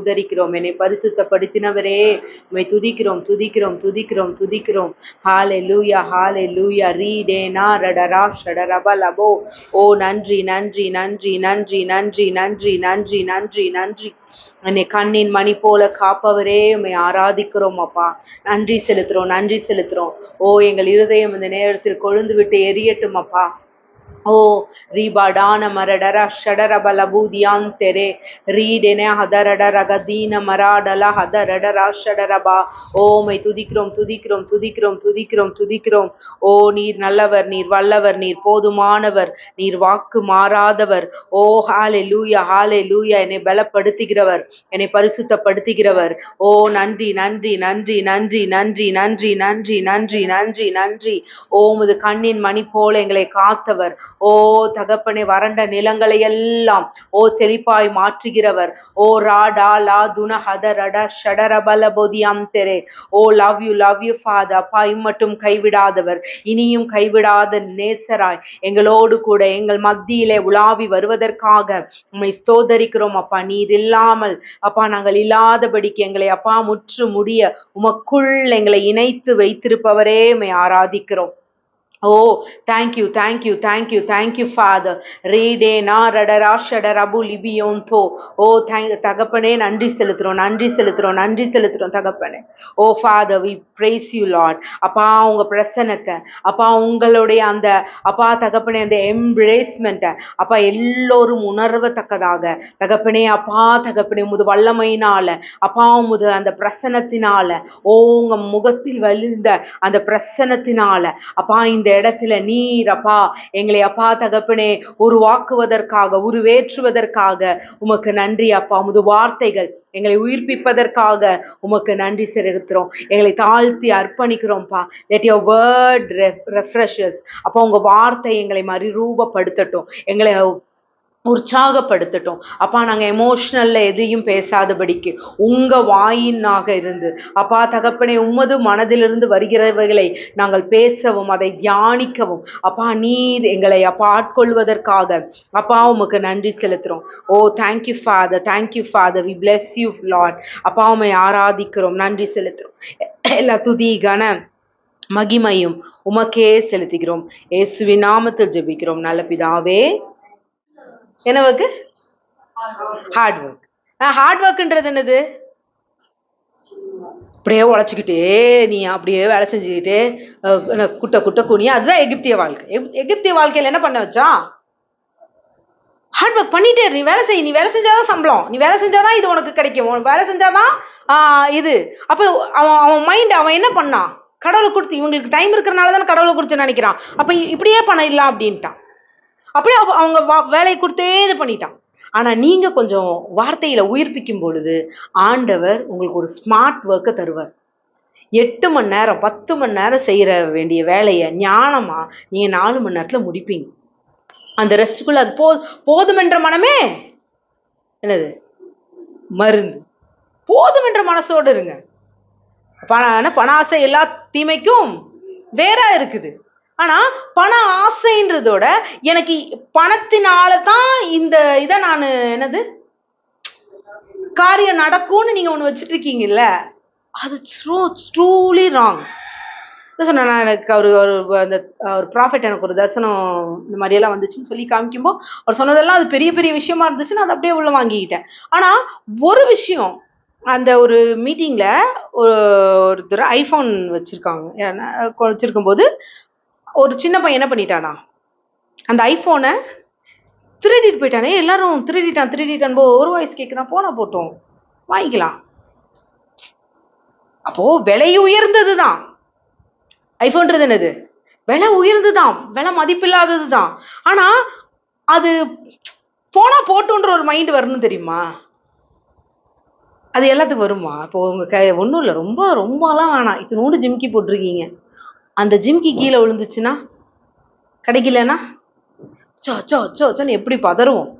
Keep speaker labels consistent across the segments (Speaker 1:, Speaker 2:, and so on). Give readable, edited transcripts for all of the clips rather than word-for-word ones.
Speaker 1: ஸ்தோதரிக்கிறோம். என்னை பரிசுத்தப்படுத்தினவரே உம்மை துதிக்கிறோம் துதிக்கிறோம் துதிக்கிறோம் துதிக்கிறோம். ஹalleluya ஹalleluya ரீடேனா ரடரா ஷடரபலபோ. ஓ நன்றி நன்றி நன்றி நன்றி நன்றி நன்றி நன்றி நன்றி நன்றி. என்னை கண்ணின் மணி போல காப்பவரே உம்மை ஆராதிக்கிறோம் அப்பா. நன்றி செலுத்துறோம் நன்றி செலுத்துறோம். ஓ எங்கள் இருதயம் இந்த நேரத்தில் கொழுந்து விட்டு எரியட்டும் அப்பா. ஓ ரிபடான மரடர ஷடரபல பூதியான் தெரே ரீடென ஹதரட ரகதீன மராடல ஹதரடரா ஷடரபா. ஓமை துதிக்கிறோம் துதிக்கிறோம் துதிக்கிறோம் துதிக்கிறோம் துதிக்கிறோம். ஓ நீர் நல்லவர், நீர் வல்லவர், நீர் போதுமானவர், நீர் வாக்கு மாறாதவர். ஓ ஹalleluya ஹalleluya. என்னை பலப்படுத்துகிறவர், என்னை பரிசுத்தப்படுத்துகிறவர். ஓ நன்றி நன்றி நன்றி நன்றி நன்றி நன்றி நன்றி நன்றி நன்றி நன்றி. ஓ உமது கண்ணின் மணி போல எங்களை காத்தவர். ஓ தகப்பனே, வறண்ட நிலங்களை எல்லாம் ஓ செழிப்பாய் மாற்றுகிறவர். ஓ ராடா லா துன ஹதரட ஷடரபல பொதியாம் தெரே. ஓ லவ் யூ ஃபாதர். அப்பா மட்டும் கைவிடாதவர், இனியும் கைவிடாத நேசராய் எங்களோடு கூட எங்கள் மத்தியிலே உலாவி வருவதற்காக உம்மை ஸ்தோதரிக்கிறோம் அப்பா. நீர் இல்லாமல் அப்பா நாங்கள் இல்லாதபடிக்கு எங்களை அப்பா முற்று முடிய உமக்குள் எங்களை இணைத்து வைத்திருப்பவரே உம்மை ஆராதிக்கிறோம். Oh, thank you, thank you, thank you, thank you, Father. Rede na radara shadarabu libionto. Oh, தகப்பனே நன்றி செலுத்துறோம் நன்றி செலுத்துறோம் நன்றி செலுத்துறோம் தகப்பனே. Oh Father, we praise you Lord. அப்பா உங்க பிரசன்னத்தை, அப்பா உங்களுடைய அந்த அப்பா தகப்பனே அந்த எம்ப்ரேஸ்மெண்ட்டை அப்பா எல்லோரும் உணர்வத்தக்கதாக தகப்பனே அப்பா தகப்பனே உமது வல்லமையினால அப்பா உமது அந்த பிரசன்னத்தினால ஓ உங்க முகத்தில் வழிந்த அந்த பிரசன்னத்தினால அப்பா இந்த இடத்துல நீர் அப்பா எங்களை அப்பா தகப்பனே உருவாக்குவதற்காக உருவேற்றுவதற்காக உமக்கு நன்றி அப்பா. உமது வார்த்தைகள் எங்களை உயிர்ப்பிப்பதற்காக உமக்கு நன்றி செலுத்துறோம். எங்களை தாழ்த்தி அர்ப்பணிக்கிறோம்ப்பா. let your word refreshes. அப்போ உங்க வார்த்தை எங்களை மறுரூபப்படுத்தட்டும், எங்களை உற்சாகப்படுத்தட்டும் அப்பா. நாங்கள் எமோஷனல்ல எதையும் பேசாதபடிக்கு உங்க வாயினாக இருந்து அப்பா தகப்பனே உமது மனதிலிருந்து வருகிறவைகளை நாங்கள் பேசவும் அதை தியானிக்கவும் அப்பா நீர் எங்களை அப்பா ஆட்கொள்வதற்காக அப்பா உமக்கு நன்றி செலுத்துறோம். Oh thank you father, thank you father. We bless you lord. அப்பா உம்மை ஆராதிக்கிறோம், நன்றி செலுத்துறோம். எல்லா துதி கன மகிமையும் உமக்கே செலுத்துகிறோம். இயேசுவின் நாமத்தில் ஜெபிக்கிறோம் நல்ல பிதாவே. என்ன ஒர்க்கு? Hard work. ஹார்ட் ஒர்க்ன்றது என்னது? அப்படியே உழைச்சிக்கிட்டே நீ அப்படியே வேலை செஞ்சுக்கிட்டே குட்ட குட்ட குனியா, அதுதான் எகிப்திய வாழ்க்கை. எகிப்திய வாழ்க்கையில் என்ன பண்ண வச்சா? ஹார்ட் ஒர்க் பண்ணிட்டே நீ வேலை செய், நீ வேலை செஞ்சாதான் சம்பளம், நீ வேலை செஞ்சாதான் இது உனக்கு கிடைக்கும், வேலை செஞ்சாதான் இது. அப்போ அவன் மைண்ட் அவன் என்ன பண்ணான்? கடவுளை கொடுத்து இவங்களுக்கு டைம் இருக்கிறனால தானே கடவுளை கொடுத்து நினைக்கிறான். அப்போ இப்படியே பண்ணிடலாம் அப்படின்ட்டான். அப்படியே அவங்க வேலையை கொடுத்தே இது பண்ணிட்டான். ஆனா நீங்க கொஞ்சம் வார்த்தையில உயிர்ப்பிக்கும் பொழுது ஆண்டவர் உங்களுக்கு ஒரு ஸ்மார்ட் ஒர்க்கை தருவார். 8 மணி நேரம் 10 மணி நேரம் செய்யற வேண்டிய வேலையை ஞானமா நீங்க 4 மணி நேரத்துல முடிப்பீங்க. அந்த ரெஸ்டுக்குள்ள அது போதுமென்ற மனமே என்னது? மருந்து. போதுமென்ற மனசோடு இருங்க. பண ஆசை எல்லா தீமைக்கும் வேற இருக்குது. ஆனா பண ஆசைன்றதோட எனக்கு பணத்தினால தான் இந்த இதை நான் என்னது காரியம் நடக்கும்னு நீங்க ஒண்ணு வச்சுட்டு இருக்கீங்கல்ல, அது ட்ரூலி ராங். சொன்னேன் எனக்கு அந்த ஒரு ப்ராஃபிட் எனக்கு ஒரு தரிசனம் இந்த மாதிரி எல்லாம் வந்துச்சுன்னு சொல்லி காமிக்கும்போது அவர் சொன்னதெல்லாம் அது பெரிய பெரிய விஷயமா இருந்துச்சுன்னு அதை அப்படியே உள்ள வாங்கிக்கிட்டேன். ஆனா ஒரு விஷயம், அந்த ஒரு மீட்டிங்ல ஒருத்தர் ஐஃபோன் வச்சிருக்கும் போது ஒரு சின்ன பையன் என்ன பண்ணிட்டானா, அந்த ஐஃபோனை திருடிட்டு போயிட்டானே. எல்லாரும் திருடிட்டான் ஒரு வாய்ஸ் கேக்குதான், போனா போட்டோம் வாங்கிக்கலாம். அப்போ விலை உயர்ந்ததுதான் ஐஃபோன்றது. என்னது? விலை உயர்ந்துதான், விலை மதிப்பில்லாததுதான். ஆனா அது போனா போட்டோன்ற ஒரு மைண்ட் வரணும் தெரியுமா? அது எல்லாத்துக்கும் வருமா? இப்போ உங்க ஒன்றும் இல்லை, ரொம்பலாம் வேணாம். இத்தனோடு ஜிம்கி போட்டிருக்கீங்க, அந்த ஜிம்கி கீழே விழுந்துச்சுன்னா கிடைக்கலன்னா சோன்னு எப்படி பதறுவோம்?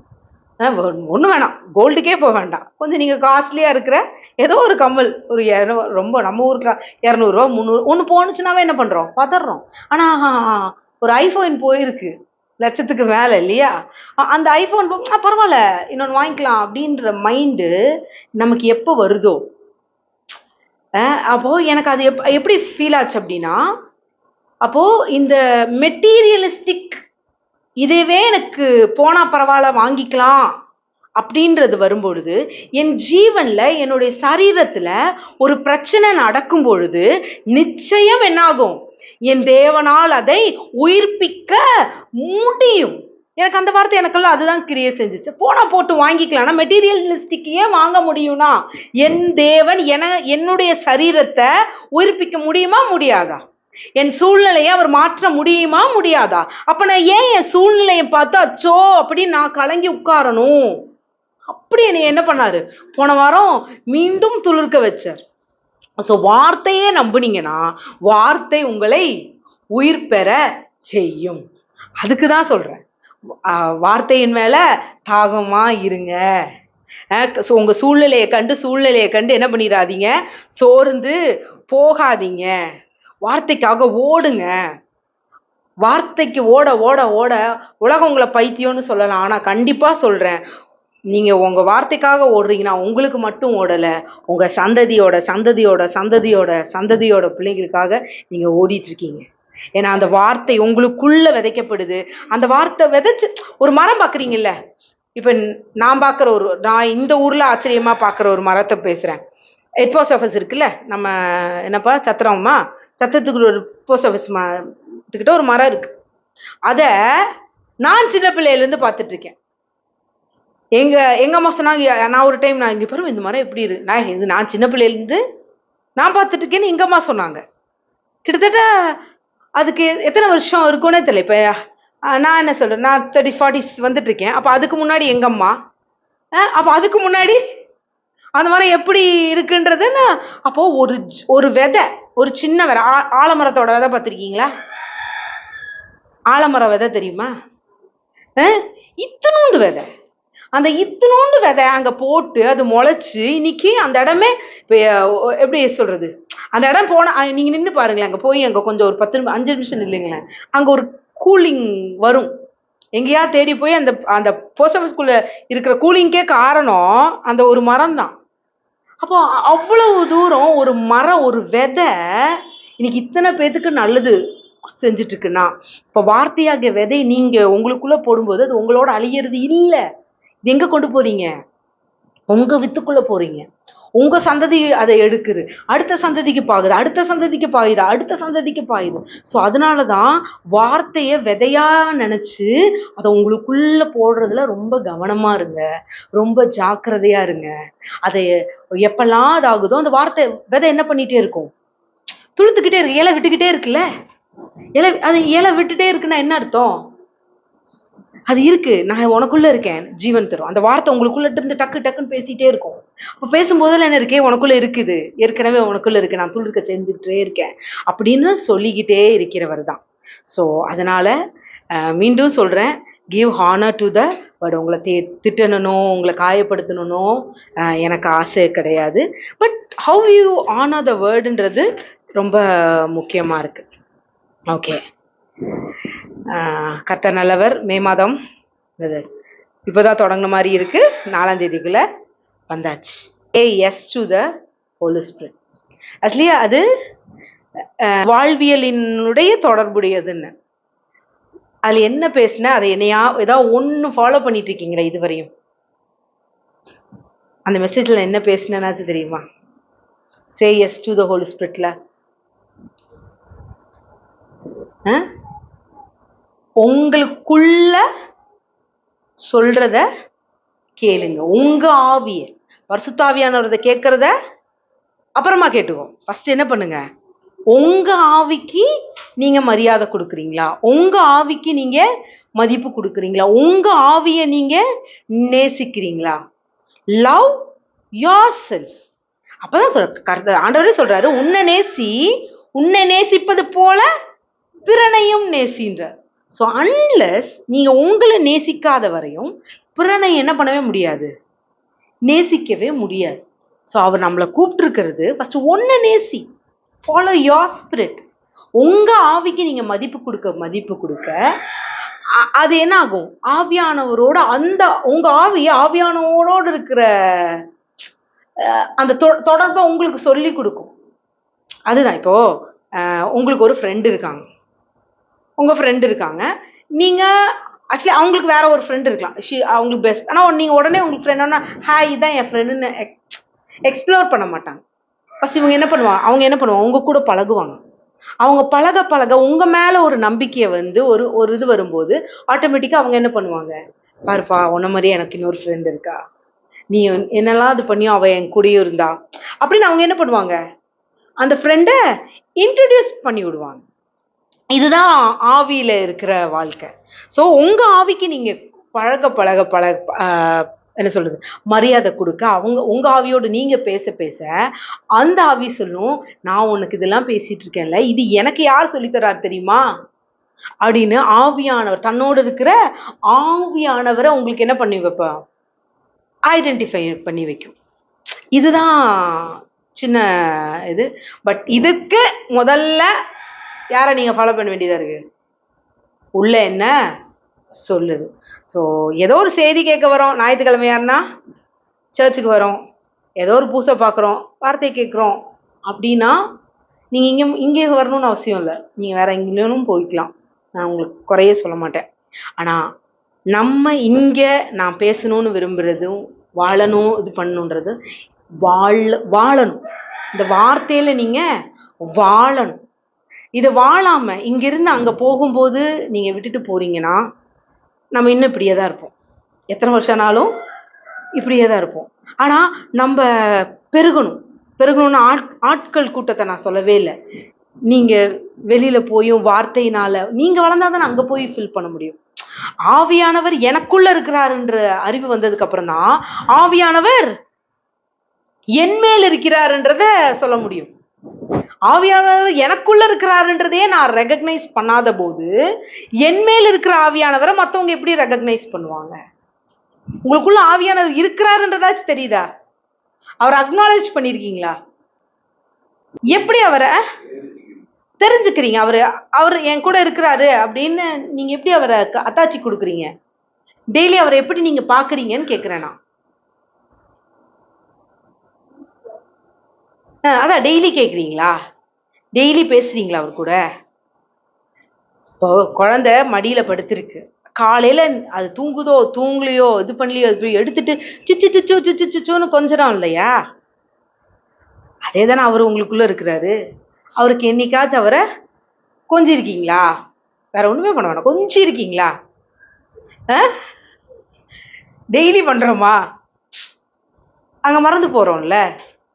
Speaker 1: ஒன்றும் வேணாம், கோல்டுக்கே போக வேண்டாம், கொஞ்சம் நீங்கள் காஸ்ட்லியாக இருக்கிற ஏதோ ஒரு கம்மல் ஒரு ரொம்ப நம்ம ஊருக்கு 200 ரூபா 300 ஒன்று போனுச்சுனாவே என்ன பண்ணுறோம்? பதறோம். ஆனால் ஒரு ஐஃபோன் போயிருக்கு, லட்சத்துக்கு மேல இல்லையா? அந்த ஐஃபோன் பரவால்ல இன்னொன்னு வாங்கிக்கலாம் அப்படின்ற மைண்டு நமக்கு எப்போ வருதோ, அப்போ எனக்கு அது எப்படி ஃபீல் ஆச்சு அப்படின்னா, அப்போ இந்த மெட்டீரியலிஸ்டிக் இதுவே எனக்கு போனா பரவால்ல வாங்கிக்கலாம் அப்படின்றது வரும்பொழுது, என் ஜீவன்ல என்னுடைய சரீரத்துல ஒரு பிரச்சனை நடக்கும் பொழுது நிச்சயம் என்னாகும்? என் தேவனால் அதை உயிர்ப்பிக்க முடியும். எனக்கு அந்த வார்த்தை எனக்கெல்லாம் அதுதான் கிரியை செஞ்சுச்சு. போனா போட்டு வாங்கிக்கலாம். மெட்டீரியலிஸ்டிக் ஏன் வாங்க முடியும்னா, என் தேவன் என்னுடைய சரீரத்தை உயிர்ப்பிக்க முடியுமா முடியாதா? என் சூழ்நிலையை அவர் மாற்ற முடியுமா முடியாதா? அப்ப நான் ஏன் என் சூழ்நிலையை பார்த்து அச்சோ அப்படின்னு நான் கலங்கி உட்காரணும்? அப்படி என்னை என்ன பண்ணாரு? போன வாரம் மீண்டும் துளிர்க்க வச்சார். ஸோ வார்த்தையே நம்புனீங்கன்னா வார்த்தை உங்களை உயிர் பெற செய்யும். அதுக்கு தான் சொல்றேன், வார்த்தையின் மேல தாகமா இருங்க. உங்க சூழ்நிலையை கண்டு என்ன பண்ணிடாதீங்க, சோர்ந்து போகாதீங்க. வார்த்தைக்காக ஓடுங்க. வார்த்தைக்கு ஓட ஓட ஓட உலகம் உங்களை பைத்தியம்னு சொல்லலாம். ஆனா கண்டிப்பா சொல்றேன், நீங்க உங்க வார்த்தைக்காக ஓடுறீங்கன்னா உங்களுக்கு மட்டும் ஓடல, உங்க சந்ததியோட சந்ததியோட சந்ததியோட சந்ததியோட பிள்ளைங்களுக்காக நீங்க ஓடிட்டு இருக்கீங்க. ஏன்னா அந்த வார்த்தை உங்களுக்குள்ள விதைக்கப்படுது. அந்த வார்த்தை விதைச்சு ஒரு மரம் பாக்குறீங்கல்ல. இப்ப நான் இந்த ஊர்ல ஆச்சரியமா பாக்குற ஒரு மரத்தை பேசுறேன். ஹெட் போஸ்ட் ஆஃபீஸ் இருக்குல்ல, நம்ம என்னப்பா சத்திரத்துக்கு ஒரு போஸ்ட் ஆஃபீஸ் கிட்ட ஒரு மரம் இருக்கு. அத நான் சின்ன பிள்ளையில இருந்து பார்த்துட்டு இருக்கேன். எங்க அம்மா சொன்னாங்க, நான் ஒரு டைம் நான் இங்க பாருங்க இந்த மரம் எப்படி இருக்கு, நான் சின்ன பிள்ளையில இருந்து நான் பார்த்துட்டு இருக்கேன்னு எங்க அம்மா சொன்னாங்க. கிட்டத்தட்ட அதுக்கு எத்தனை வருஷம் இருக்கும்னே தெரியல. இப்ப நான் என்ன சொல்றேன், நான் 30-40 வந்துட்டு இருக்கேன். அப்ப அதுக்கு முன்னாடி எங்க அம்மா, அப்ப அதுக்கு முன்னாடி அந்த மரம் எப்படி இருக்குன்றது. அப்போ ஒரு விதை, ஒரு சின்ன விதை, ஆலமரத்தோட விதை பார்த்திருக்கீங்களா? ஆலமரம் விதை தெரியுமா? இத்தனூண்டு விதை. அந்த இத்தனூண்டு விதை அங்க போட்டு அது முளைச்சு இன்னைக்கு அந்த இடமே எப்படி சொல்றது, அந்த இடம் போனா நீங்க நின்று பாருங்களேன். அங்க போய் அங்க கொஞ்சம் ஒரு 5 நிமிஷம் இல்லைங்களேன், அங்க ஒரு கூலிங் வரும். எங்கேயா தேடி போய் அந்த போஸ்ட் ஆஃபீஸ்குள்ள இருக்கிற கூலிங்கே காரணம் அந்த ஒரு மரம் தான். அப்போ அவ்வளவு தூரம் ஒரு மரம், ஒரு விதை இன்னைக்கு இத்தனை பேத்துக்கு நல்லது செஞ்சுட்டு இருக்குன்னா, இப்ப வார்த்தையாக விதை நீங்க உங்களுக்குள்ள போடும்போது அது உங்களோட அழியறது இல்லை. இது எங்க கொண்டு போறீங்க? உங்க வித்துக்குள்ள போறீங்க. உங்க சந்ததி அதை எடுக்குது, அடுத்த சந்ததிக்கு பாகுது, அடுத்த சந்ததிக்கு பாயுது, அடுத்த சந்ததிக்கு பாயுது. ஸோ அதனாலதான் வார்த்தைய விதையா நினைச்சு அதை உங்களுக்குள்ள போடுறதுல ரொம்ப கவனமா இருங்க, ரொம்ப ஜாக்கிரதையா இருங்க. அதை எப்பெல்லாம் அதாகுதோ அந்த வார்த்தை விதை என்ன பண்ணிட்டே இருக்கும், துளுத்துக்கிட்டே இருக்கு, இலை விட்டுக்கிட்டே இருக்குல்ல. இலை விட்டுட்டே இருக்குன்னா என்ன அர்த்தம்? அது இருக்கு, நான் உனக்குள்ள இருக்கேன், ஜீவன் தரும். அந்த வார்த்தை உங்களுக்குள்ள இருந்து டக்கு டக்குன்னு பேசிட்டே இருக்கும். அப்ப பேசும்போதெல்லாம் என்ன இருக்கே, உனக்குள்ள இருக்குது, ஏற்கனவே உனக்குள்ள இருக்கு, நான் துளிர்க்க செஞ்சுக்கிட்டே இருக்கேன் அப்படின்னு சொல்லிக்கிட்டே இருக்கிறவர் தான். ஸோ அதனால மீண்டும் சொல்றேன், give honour to the word. உங்களை திட்டணும், உங்களை காயப்படுத்தணும் எனக்கு ஆசை கிடையாது. But how you honour the வேர்டுன்றது ரொம்ப முக்கியமா இருக்கு. ஓகே, கர்த்தர் நல்லவர். மே மாதம் இப்போதான் தொடங்கின மாதிரி இருக்கு. 4ஆம் தேதிக்குள்ள வந்தாச்சு. Yes to the holy spirit. Actually அது வாழ்வியலினுடைய தொடர்புடையதுன்னு அதுல என்ன பேசுன, அதை ஏதாவது ஒன்று ஃபாலோ பண்ணிட்டு இருக்கீங்களா இதுவரையும்? அந்த மெசேஜ்ல என்ன பேசுனாச்சு தெரியுமா? Say yes to the holy ஸ்பிரிட்ல உங்களுக்குள்ள சொல்றத கேளுங்க. உங்க ஆவிய, பரிசுத்த ஆவியானவரத கேட்கறத அப்புறமா கேட்டுக்கோ. ஃபர்ஸ்ட் என்ன பண்ணுங்க, உங்க ஆவிக்கு நீங்க மரியாதை கொடுக்குறீங்களா? உங்க ஆவிக்கு நீங்க மதிப்பு கொடுக்குறீங்களா? உங்க ஆவிய நீங்க நேசிக்கிறீங்களா? Love yourself. அப்பதான் ஆண்டவரே சொல்றாரு, உன்னை நேசிப்பது போல பிறனையும் நேசின்றார். ஸோ அன்லெஸ் நீங்க உங்களை நேசிக்காத வரையும் பிறனை என்ன பண்ணவே முடியாது, நேசிக்கவே முடியாது. ஸோ அவர் நம்மளை கூப்பிட்டுருக்கிறது ஃபர்ஸ்ட் ஒன்ன நேசி, ஃபாலோ யோர் ஸ்பிரிட். உங்க ஆவிக்கு நீங்க மதிப்பு கொடுக்க அது என்ன ஆகும்? ஆவியானவரோட அந்த உங்க ஆவியானவரோட இருக்கிற அந்த தொடர்பை உங்களுக்கு சொல்லி கொடுக்கும். அதுதான் இப்போ உங்களுக்கு ஒரு ஃப்ரெண்ட் இருக்காங்க. உங்க ஃப்ரெண்ட் இருக்காங்க. நீங்க ஆக்சுவலி அவங்களுக்கு வேற ஒரு ஃப்ரெண்ட் இருக்கலாம். அவங்களுக்கு பெஸ்ட். ஆனா நீங்க உடனே உங்களுக்கு ஃப்ரெண்ட்னா ஹாய் இதான் என் ஃப்ரெண்டுன்னு எக்ஸ்ப்ளோர் பண்ண மாட்டாங்க. ஃபர்ஸ்ட் இவங்க என்ன பண்ணுவாங்க? அவங்க என்ன பண்ணுவாங்க? உங்க கூட பழகுவாங்க. அவங்க பழக பழக உங்க மேல ஒரு நம்பிக்கையை வந்து ஒரு ஒரு இது வரும்போது ஆட்டோமேட்டிக்கா அவங்க என்ன பண்ணுவாங்க? பாருப்பா உன்ன மாதிரியே எனக்கு இன்னொரு ஃப்ரெண்ட் இருக்கா, நீ என்னெல்லாம் இது பண்ணியோ அவ என் கூடயும் இருந்தா அப்படின்னு அவங்க என்ன பண்ணுவாங்க? அந்த ஃப்ரெண்டை இன்ட்ரடியூஸ் பண்ணி விடுவாங்க. இதுதான் ஆவியில இருக்கிற வாழ்க்கை. ஸோ உங்க ஆவிக்கு நீங்க பழக பழக பழக என்ன சொல்றது, மரியாதை கொடுக்க உங்க ஆவியோடு நீங்க பேச பேச அந்த ஆவி சொல்லும், நான் உனக்கு இதெல்லாம் பேசிட்டு இருக்கேன்ல, இது எனக்கு யார் சொல்லித்தராரு தெரியுமா அப்படின்னு ஆவியானவர் தன்னோடு இருக்கிற ஆவியானவரை உங்களுக்கு என்ன பண்ணி வைப்பா? ஐடென்டிஃபை பண்ணி வைக்கும். இதுதான் சின்ன இது. பட் இதுக்கு முதல்ல யாரை நீங்க ஃபாலோ பண்ண வேண்டியதா இருக்கு? உள்ள என்ன சொல்லுது. ஸோ ஏதோ ஒரு செய்தி கேட்க வரோம், ஞாயிற்றுக்கிழமையாருன்னா சர்ச்சுக்கு வரோம், ஏதோ ஒரு பூசை பார்க்குறோம், வார்த்தை கேட்குறோம் அப்படின்னா நீங்கள் இங்கே வரணும்னு அவசியம் இல்லை. நீங்கள் வேற எங்கேயும் போய்க்கலாம். நான் உங்களுக்கு குறைய சொல்ல மாட்டேன். ஆனால் நம்ம இங்கே நான் பேசணும்னு விரும்புகிறதும் வாழணும் இது பண்ணணுன்றது வாழணும். இந்த வார்த்தையில நீங்க வாழணும். இதை வாழாம இங்கிருந்து அங்க போகும்போது நீங்க விட்டுட்டு போறீங்கன்னா நம்ம இன்னும் இப்படியே தான் இருப்போம். எத்தனை வருஷம்னாலும் இப்படியே தான் இருப்போம். ஆனா நம்ம பெருகணும்னு ஆட்கள் கூட்டத்தை நான் சொல்லவே இல்லை. நீங்க வெளியில போயும் வார்த்தையினால நீங்க வளர்ந்தாதான் அங்க போய் ஃபில் பண்ண முடியும். ஆவியானவர் எனக்குள்ள இருக்கிறாருன்ற அறிவு வந்ததுக்கு அப்புறம் தான் ஆவியானவர் என் மேல் இருக்கிறாருன்றத சொல்ல முடியும். ஆவியானவர் எனக்குள்ள இருக்கிறாருன்றதே நான் ரெகக்னைஸ் பண்ணாத போது என் மேல் இருக்கிற ஆவியானவரை மற்றவங்க எப்படி ரெகக்னைஸ் பண்ணுவாங்க? உங்களுக்குள்ள ஆவியானவர் இருக்கிறாருன்றதாச்சும் தெரியுதா? அவரை அக்னாலேஜ் பண்ணிருக்கீங்களா? எப்படி அவரை தெரிஞ்சுக்கிறீங்க? அவர் என் கூட இருக்கிறாரு அப்படின்னு நீங்க எப்படி அவரை அத்தாச்சி கொடுக்குறீங்க? டெய்லி அவரை எப்படி நீங்க பாக்குறீங்கன்னு கேக்குறேன் நான். அதான் டெய்லி கேக்குறீங்களா? டெய்லி பேசுறீங்களா அவர் கூட? இப்போ குழந்தை மடியில படுத்திருக்கு, காலையில அது தூங்குதோ தூங்கலையோ இது பண்ணலையோ எடுத்துட்டு சிச்சு சிச்சு சிச்சு சிச்சுன்னு கொஞ்சம் இல்லையா? அதே தானே அவர் உங்களுக்குள்ள இருக்கிறாரு. அவருக்கு என்னைக்காச்சும் அவரை கொஞ்சிருக்கீங்களா? வேற ஒண்ணுமே பண்ண வேணாம், கொஞ்சம் இருக்கீங்களா? டெய்லி பண்றோமா? அங்க மறந்து போறோம்ல.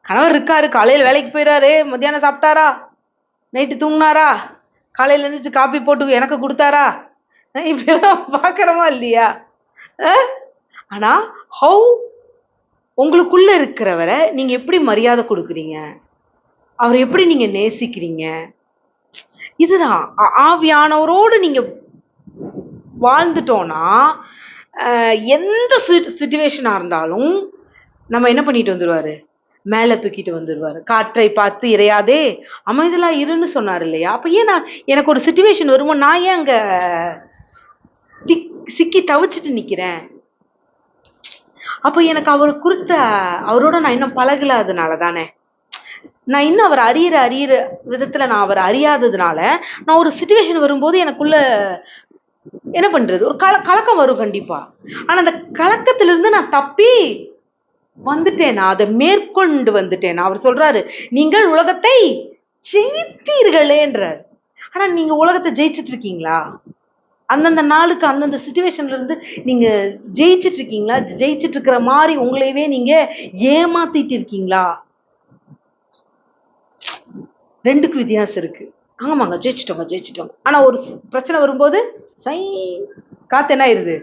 Speaker 1: கணவர் இருக்காரு, காலையில வேலைக்கு போயிடாரு, மத்தியானம் சாப்பிட்டாரா, நைட்டு தூங்கினாரா, காலையில எழுந்திரிச்சு காப்பி போட்டு எனக்கு கொடுத்தாரா, இப்படியெல்லாம் பாக்குறோமா இல்லையா? ஆனா ஹவு உங்களுக்குள்ள இருக்கிறவரை நீங்க எப்படி மரியாதை கொடுக்குறீங்க, அவரை எப்படி நீங்க நேசிக்கிறீங்க? இதுதான் ஆவியானவரோடு நீங்க வாழ்ந்துட்டோம்னா எந்த சிச்சுவேஷனா இருந்தாலும் நம்ம என்ன பண்ணிட்டு வந்துருவாரு? மேல தூக்கிட்டு வந்துடுவாரு. காற்றை பார்த்து இறையாதே அமைதலா இருன்னு சொன்னார் இல்லையா? அப்ப ஏன் எனக்கு ஒரு சிச்சுவேஷன் வருமோ நான் ஏன் அங்க சிக்கி தவிச்சிட்டு நிக்கிறேன்? அப்ப எனக்கு அவரோட நான் இன்னும் பழகலாதனால தானே. நான் இன்னும் அவர் அறியிற விதத்துல நான் அவர் அறியாததுனால நான் ஒரு சிச்சுவேஷன் வரும்போது எனக்குள்ள என்ன பண்றது, ஒரு கலக்கம் வரும் கண்டிப்பா. ஆனா அந்த கலக்கத்திலிருந்து நான் தப்பி வந்துட்டேனா, அதை மேற்கொண்டு வந்துட்டேனா. அவர் சொல்றாரு, நீங்கள் உலகத்தை ஜெயித்தீர்களேன்றார். ஆனா நீங்க உலகத்தை ஜெயிச்சிட்டு இருக்கீங்களா? அந்தந்த நாளுக்கு அந்தந்த சிச்சுவேஷன்ல இருந்து நீங்க ஜெயிச்சிட்டு இருக்கீங்களா? ஜெயிச்சிட்டு இருக்கிற மாதிரி உங்களையவே நீங்க ஏமாத்திட்டு இருக்கீங்களா? ரெண்டுக்கு வித்தியாசம் இருக்கு. ஆமாங்க, ஜெயிச்சிட்டோங்க. ஆனா ஒரு பிரச்சனை வரும்போது காத்து என்ன ஆயிருது?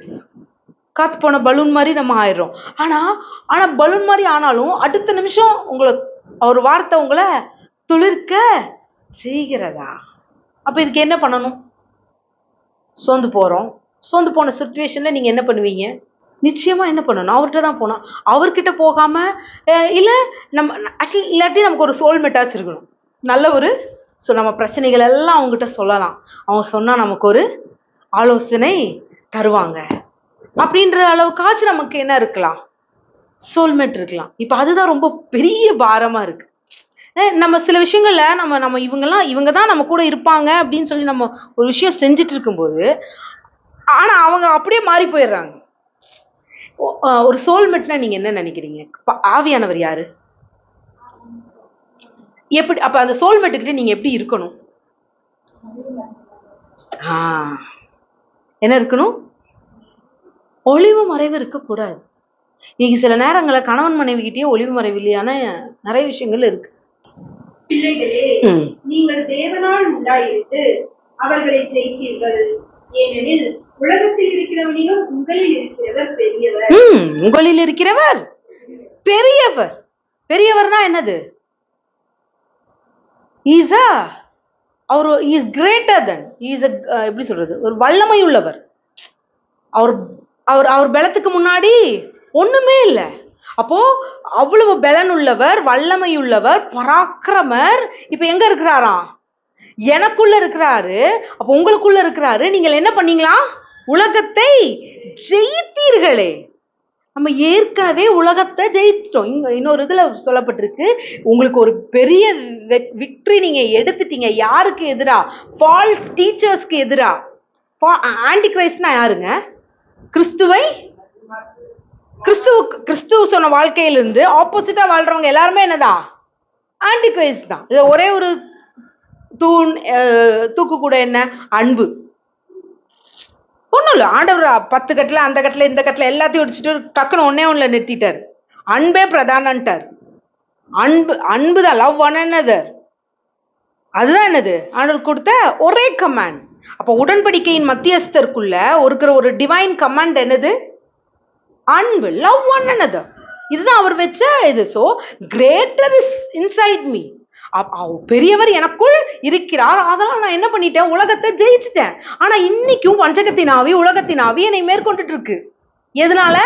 Speaker 1: காத்து போன பலூன் மாதிரி நம்ம ஆயிடுறோம். ஆனா பலூன் மாதிரி ஆனாலும் அடுத்த நிமிஷம் ஒரு வார்த்தை உங்களை துளிர்க்க செய்கிறதா? அப்ப இதுக்கு என்ன பண்ணணும்? சோர்ந்து போன சிச்சுவேஷன்ல நீங்க என்ன பண்ணுவீங்க? நிச்சயமா என்ன பண்ணணும்? அவர்கிட்ட தான் போனோம். அவர்கிட்ட போகாம இல்ல நம்ம இல்லாட்டி நமக்கு ஒரு சோல்மேட்டாச்சும் இருக்கணும். நல்ல ஒரு நம்ம பிரச்சனைகள் எல்லாம் அவங்ககிட்ட சொல்லலாம். அவங்க சொன்னா நமக்கு ஒரு ஆலோசனை தருவாங்க. அப்படின்ற அளவுக்காச்சும் நமக்கு என்ன இருக்கலாம், சோல்மேட் இருக்கலாம். இப்ப அதுதான் ரொம்ப பெரிய பாரமா இருக்கு. நம்ம சில விஷயங்கள்ல நம்ம நம்ம இவங்க தான் நம்ம கூட இருப்பாங்க அப்படின்னு சொல்லி நம்ம ஒரு விஷயம் செஞ்சுட்டு இருக்கும்போது, ஆனா அவங்க அப்படியே மாறி போயிடுறாங்க. ஒரு சோல்மேட்னா நீங்க என்ன நினைக்கிறீங்க? ஆவியானவர் யாரு? எப்படி அப்ப அந்த சோல்மேட் கிட்ட நீங்க எப்படி இருக்கணும்? என்ன இருக்கணும்? ஒளிவு மறைவு இருக்கக்கூடாது. இன்னைக்கு சில நேரங்களில் கணவன் மனைவி கிட்டயே ஒளிவு மறைவு இல்லையான நிறைய விஷயங்கள் இருக்கு.
Speaker 2: பிள்ளைகளே, நீங்கள் தேவனால் உண்டாயிருந்து அவர்களை ஜெயித்தீர்கள். ஏனெனில் உலகத்தில் இருக்கிறவனிலும் உங்களில் இருக்கிறவர் பெரியவர்.
Speaker 1: உங்களில் இருக்கிறவர் பெரியவர். பெரியவர்னா என்னது? அவர் இஸ் கிரேட்டர் தென், எப்படி சொல்றது, ஒரு வல்லமை உள்ளவர். அவர் அவர் அவர் பலத்துக்கு முன்னாடி ஒண்ணுமே இல்லை. அப்போ அவ்வளவு பலன் உள்ளவர், வல்லமை உள்ளவர், பராக்கிரமர். இப்ப எங்க இருக்கிறாராம்? எனக்குள்ள இருக்கிறாரு. அப்ப உங்களுக்குள்ள இருக்கிறாரு. நீங்கள் என்ன பண்ணீங்களா? உலகத்தை ஜெயித்தீர்களே. நம்ம ஏற்கனவே உலகத்தை ஜெயிச்சிட்டோம். இங்க இன்னொரு இதுல சொல்லப்பட்டிருக்கு, உங்களுக்கு ஒரு பெரிய விக்டரி நீங்க எடுத்துட்டீங்க. யாருக்கு எதிரா? ஃபால்ஸ் டீச்சர்ஸ்க்கு எதிரா. ஆன்டி கிரைஸ்ட்னா யாருங்க? கிறிஸ்துவ சொன்ன வாழ்க்கையிலிருந்து ஆப்போசிட்டா வாழ்றவங்க எல்லாருமே என்னதான்? ஆன்டி கிரைஸ்ட் தான். இது ஒரே ஒரு தூக்கு கூட என்ன? அன்பு. ஒன்றும் இல்லை, ஆண்டவர் 10 கட்டில் அந்த கட்டில் இந்த கட்டில் எல்லாத்தையும் ஒடிச்சிட்டு டக்குன்னு ஒன்றுல நிறுத்திட்டார். அன்பே பிரதானன்ட்டார். அன்பு தான், லவ் ஒன் அனதர். அதுதான் என்னது ஆண்டவர் கொடுத்த ஒரே கமாண்ட். அப்போ உடன்படிக்கையின் மத்தியஸ்தருக்குள்ள இருக்கிற ஒரு டிவைன் கமாண்ட் என்னது? அன்பு, லவ் ஒன் அனதர். இதுதான் அவர் வச்ச இது. So greater is inside me. பெரியவர் எனக்குள் இருக்கிறார். அதெல்லாம் நான் என்ன பண்ணிட்டேன்? உலகத்தை ஜெயிச்சிட்டேன். ஆனா இன்னைக்கும் வஞ்சகத்தின் ஆவி, உலகத்தின் ஆவி என்னை மேற்கொண்டுட்டு இருக்கு. எதனால?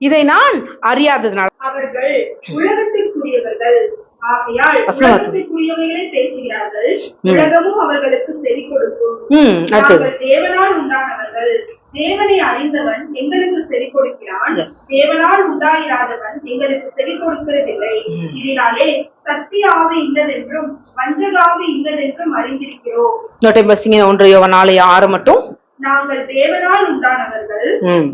Speaker 1: இதை நான் அறியாததுனால.
Speaker 2: அவர்கள் உலகத்திற்குரியவர்கள் ஆகையால் உலகத்திற்குரியவைகளை பேசுகிறார்கள். உலகமும் அவர்களுக்கு செவி கொடுக்கும். நாங்கள் தேவனால் உண்டானவர்கள். தேவனை அறிந்தவன் எங்களுக்கு செவி கொடுக்கிறான். தேவனால் உண்டாயிராதவன் எங்களுக்கு செவி கொடுக்கிறதில்லை. இதனாலே சத்திய ஆவி இல்லதென்றும் வஞ்சக ஆவி இல்லதென்றும் அறிந்திருக்கிறோம்.
Speaker 1: 1 யோவான் 4:6 மட்டும்.
Speaker 2: நாங்கள் தேவனால் உண்டானவர்கள்.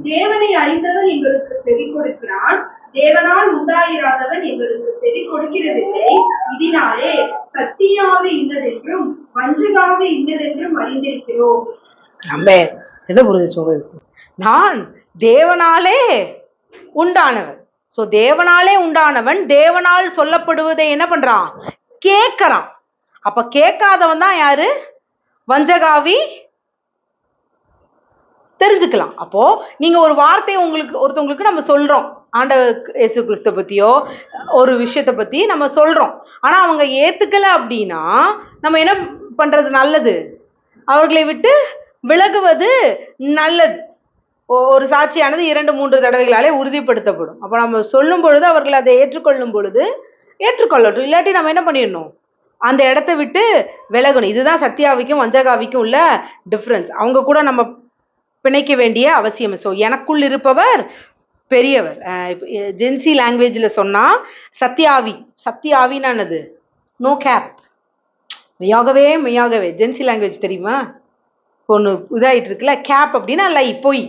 Speaker 2: தேவனை அறிந்தவன் எங்களுக்கு செவி கொடுக்கிறான். தேவனால் உண்டாயிராதவன் எங்களுக்கு செவி கொடுக்கிறதில்லை. இதனாலே சத்திய ஆவி இல்லதென்றும் வஞ்சக ஆவி இல்லதென்றும் அறிந்திருக்கிறோம்.
Speaker 1: என்ன புரிஞ்சு? நான் தேவனாலே உண்டானவன். சோ தேவனாலே உண்டானவன் தேவனால் சொல்லப்படுவதை என்ன பண்றான்? கேட்கறான். அப்ப கேட்காதவன் தான் யாரு? வஞ்சகாவி. தெரிஞ்சுக்கலாம். அப்போ நீங்க ஒரு வார்த்தையை ஒருத்தவங்களுக்கு நம்ம சொல்றோம், ஆண்டவர் இயேசு கிறிஸ்து பத்தியோ ஒரு விஷயத்தை பத்தி நம்ம சொல்றோம். ஆனா அவங்க ஏத்துக்கல அப்படின்னா நம்ம என்ன பண்றது நல்லது? அவர்களை விட்டு விலகுவது நல்லது. ஒரு சாட்சியானது 2-3 தடவைகளாலே உறுதிப்படுத்தப்படும். அப்ப நம்ம சொல்லும் பொழுது அவர்கள் அதை ஏற்றுக்கொள்ளும் பொழுது ஏற்றுக்கொள்ளட்டும். இல்லாட்டி நம்ம என்ன பண்ணிடணும்? அந்த இடத்த விட்டு விலகணும். இதுதான் சத்தியாவிக்கும் வஞ்சகாவிக்கும் உள்ள டிஃபரன்ஸ். அவங்க கூட நம்ம பிணைக்க வேண்டிய அவசியம். ஸோ எனக்குள் இருப்பவர் பெரியவர். ஜென்சி லாங்குவேஜ்ல சொன்னா சத்தியாவின்னு என்னது? No cap. மெய்யாகவே. ஜென்சி லாங்குவேஜ் தெரியுமா? ஒன்று இதாயிட்டு இருக்குல்ல, கேப் அப்படின்னா லை, பொய்.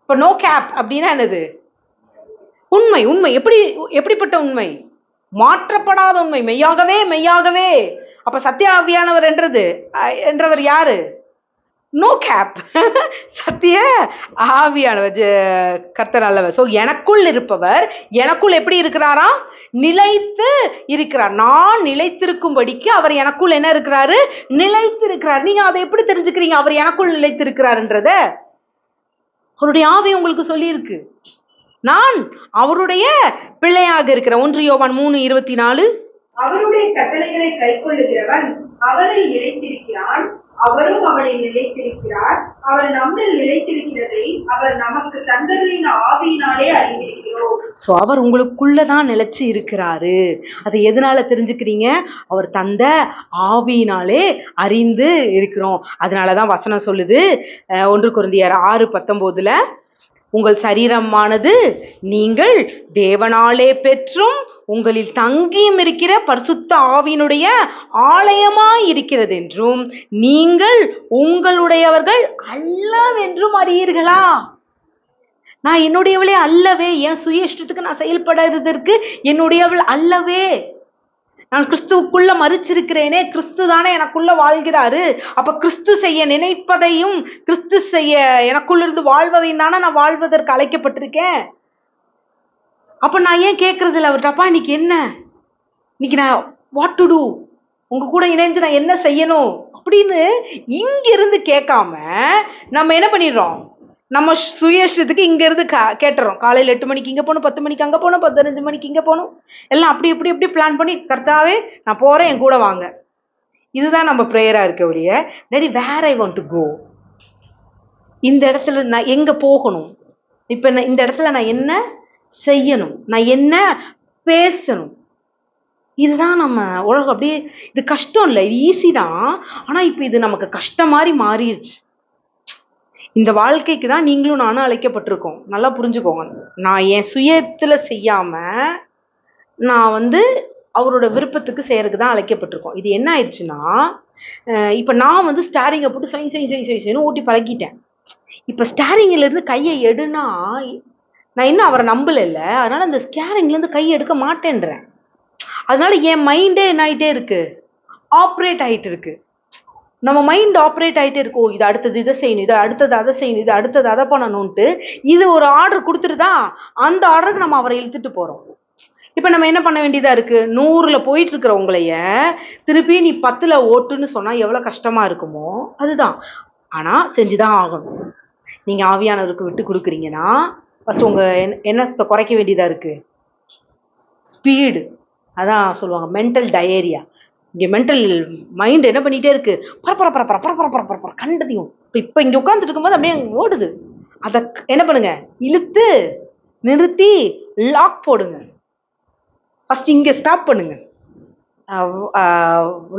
Speaker 1: இப்போ நோ கேப் அப்படின்னா என்னது? உண்மை. எப்படிப்பட்ட உண்மை? மாற்றப்படாத உண்மை. மெய்யாகவே. அப்ப சத்திய ஆவியானவர் என்றவர் யாரு? No cap. சத்திய ஆவியானவர் கர்த்தர் அல்லவர். ஸோ எனக்குள் இருப்பவர் எனக்குள் எப்படி இருக்கிறாரா? நிலைத்து இருக்கிறார். நான் நிலைத்திருக்கும்படிக்கு அவர் எனக்குள் என்ன இருக்கிறாரு? நிலைத்திருக்கிறார். நீங்க அதை எப்படி தெரிஞ்சுக்கிறீங்க அவர் எனக்குள் நிலைத்திருக்கிறார்ன்றத? அவருடைய ஆவி உங்களுக்கு சொல்லி இருக்கு. நான் அவருடைய பிள்ளையாக இருக்கிறேன். 1 யோவான் 3:24.
Speaker 2: அவருடைய கட்டளைகளை கைக்கொள்ளுகிறவன் அவரில் நிலைத்திருக்கிறான், அவரும் அவனில் நிலைத்திருக்கிறார். அவர் நம்மில் நிலைத்திருக்கிறதை அவர் நமக்கு தந்தருளின ஆவியினாலே அறிந்திருக்கிறோம்.
Speaker 1: சோ அவர் உங்களுக்குள்ளதான் நிலைச்சு இருக்கிறாரு. அதை எதனால தெரிஞ்சுக்கிறீங்க? அவர் தந்த ஆவியினாலே அறிந்து இருக்கிறோம். அதனாலதான் வசனம் சொல்லுது 1 கொரிந்தியர் 6:19, உங்கள் சரீரமானது நீங்கள் தேவனாலே பெற்றும் உங்களில் தங்கியும் இருக்கிற பரிசுத்த ஆவியினுடைய ஆலயமாய் இருக்கிறது என்றும் நீங்கள் உங்களுடையவர்கள் அல்லவென்றும் அறியீர்களா? நான் என்னுடையவளே அல்லவே, என் சுய இஷ்டத்துக்கு நான் செயல்படுறதற்கு என்னுடையவள் அல்லவே. நான் கிறிஸ்துவுக்குள்ள மரிச்சிருக்கிறேனே, கிறிஸ்து தானே எனக்குள்ள வாழ்கிறாரு. அப்ப கிறிஸ்து செய்ய நினைப்பதையும் கிறிஸ்து செய்ய எனக்குள்ள இருந்து வாழ்வதையும் தானே நான் வாழ்வதற்கு அழைக்கப்பட்டிருக்கேன். அப்ப நான் ஏன் கேட்கறது இல்லை அவர்கிட்டப்பா இன்னைக்கு என்ன, இன்னைக்கு நான் வாட் டு டூ, உங்க கூட இணைஞ்சு நான் என்ன செய்யணும் அப்படின்னு இங்கிருந்து கேட்காம நம்ம என்ன பண்ணிடுறோம், நம்ம சுயேஷத்துக்கு இங்க இருந்து கேட்டுறோம். காலையில 8 மணிக்கு இங்க போகணும், 10 மணிக்கு அங்க போகணும், 15 மணிக்கு இங்க போகணும், எல்லாம் அப்படி எப்படி பிளான் பண்ணி கர்த்தாவே நான் போறேன் என் கூட வாங்க. இதுதான் நம்ம ப்ரேயரா இருக்க ஒழிய daddy where I want to go, இந்த இடத்துல நான் எங்க போகணும், இப்ப இந்த இடத்துல நான் என்ன செய்யணும், நான் என்ன பேசணும், இதுதான் நம்ம உலகம். அப்படியே இது கஷ்டம் இல்லை, இது ஈஸி தான். ஆனா இப்ப இது நமக்கு கஷ்டம் மாதிரி மாறிடுச்சு. இந்த வாழ்க்கைக்கு தான் நீங்களும் நானும் அழைக்கப்பட்டிருக்கோம். நல்லா புரிஞ்சுக்கோங்க. நான் என் சுயத்துல செய்யாம நான் அவரோட விருப்பத்துக்கு செய்யறதுக்கு தான் அழைக்கப்பட்டிருக்கோம். இது என்ன ஆயிடுச்சுன்னா, இப்ப நான் ஸ்டாரிங்கை போட்டு சொய் ஓட்டி பழகிட்டேன். இப்ப ஸ்டாரிங்ல இருந்து கையை எடுனா நான் இன்னும் அவரை நம்பல, அதனால அந்த ஸ்டாரிங்ல இருந்து கையை எடுக்க மாட்டேன்றேன். அதனால என் மைண்டே என்ன ஆயிட்டே இருக்கு, ஆப்ரேட் ஆயிட்டு இருக்கு. நம்ம மைண்ட் ஆப்ரேட் ஆகிட்டே இருக்கும். இது அடுத்தது இதை செய்யணும், இது அடுத்தது அதை செய்யணும், இது அடுத்தது அதை பண்ணணும்ட்டு இது ஒரு ஆர்டர் கொடுத்துட்டுதா அந்த ஆர்டருக்கு நம்ம அவரை இழுத்துட்டு போறோம். இப்ப நம்ம என்ன பண்ண வேண்டியதா இருக்கு, 100ல போயிட்டு இருக்கிற உங்களைய திருப்பி நீ 10ல ஓட்டுன்னு சொன்னா எவ்வளவு கஷ்டமா இருக்குமோ அதுதான். ஆனா செஞ்சுதான் ஆகணும். நீங்க ஆவியானவருக்கு விட்டு கொடுக்குறீங்கன்னா ஃபர்ஸ்ட் உங்க எண்ணத்தை குறைக்க வேண்டியதா இருக்கு. ஸ்பீடு, அதான் சொல்லுவாங்க மென்டல் டயேரியா. இங்க மென்டல் மைண்ட் என்ன பண்ணிட்டே இருக்கு, பரப்பர கண்டதையும். இப்ப இங்க உட்கார்ந்துட்டு இருக்கும்போது அப்படியே ஓடுது. அத என்ன பண்ணுங்க, இழுத்து நிறுத்தி லாக் போடுங்க. ஃபர்ஸ்ட் இங்க ஸ்டாப் பண்ணுங்க.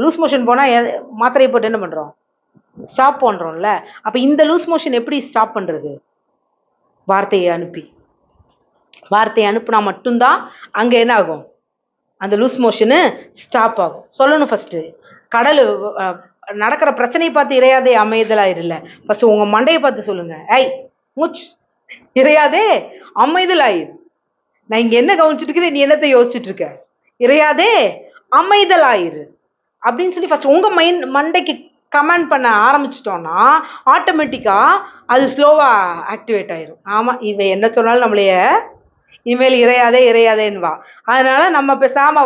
Speaker 1: லூஸ் மோஷன் போனா மாத்திரையை போட்டு என்ன பண்றோம், ஸ்டாப் பண்றோம்ல. அப்ப இந்த லூஸ் மோஷன் எப்படி ஸ்டாப் பண்றது, வார்த்தையை அனுப்புனா மட்டும்தான் அங்க என்ன ஆகும், அந்த லூஸ் மோஷனு ஸ்டாப் ஆகும். சொல்லணும் ஃபர்ஸ்ட், கடல் நடக்கிற பிரச்சனையை பார்த்து இறையாதே அமைதலாயிருல. ஃபர்ஸ்ட் உங்க மண்டையை பார்த்து சொல்லுங்க, ஐய் மூச்சு இறையாதே அமைதலாயிரு. நான் இங்க என்ன கவனிச்சுட்டு இருக்கிறேன், நீ என்னத்தை யோசிச்சுட்டு இருக்க, இறையாதே அமைதலாயிரு அப்படின்னு சொல்லி ஃபர்ஸ்ட் உங்க மண்டைக்கு கமெண்ட் பண்ண ஆரம்பிச்சிட்டோம்னா ஆட்டோமேட்டிக்கா அது ஸ்லோவா ஆக்டிவேட் ஆயிரும். ஆமா இவ என்ன சொன்னாலும் நம்மளைய இனிமேல் இறையாதேன்னுவா. அதனால நம்ம பேசாம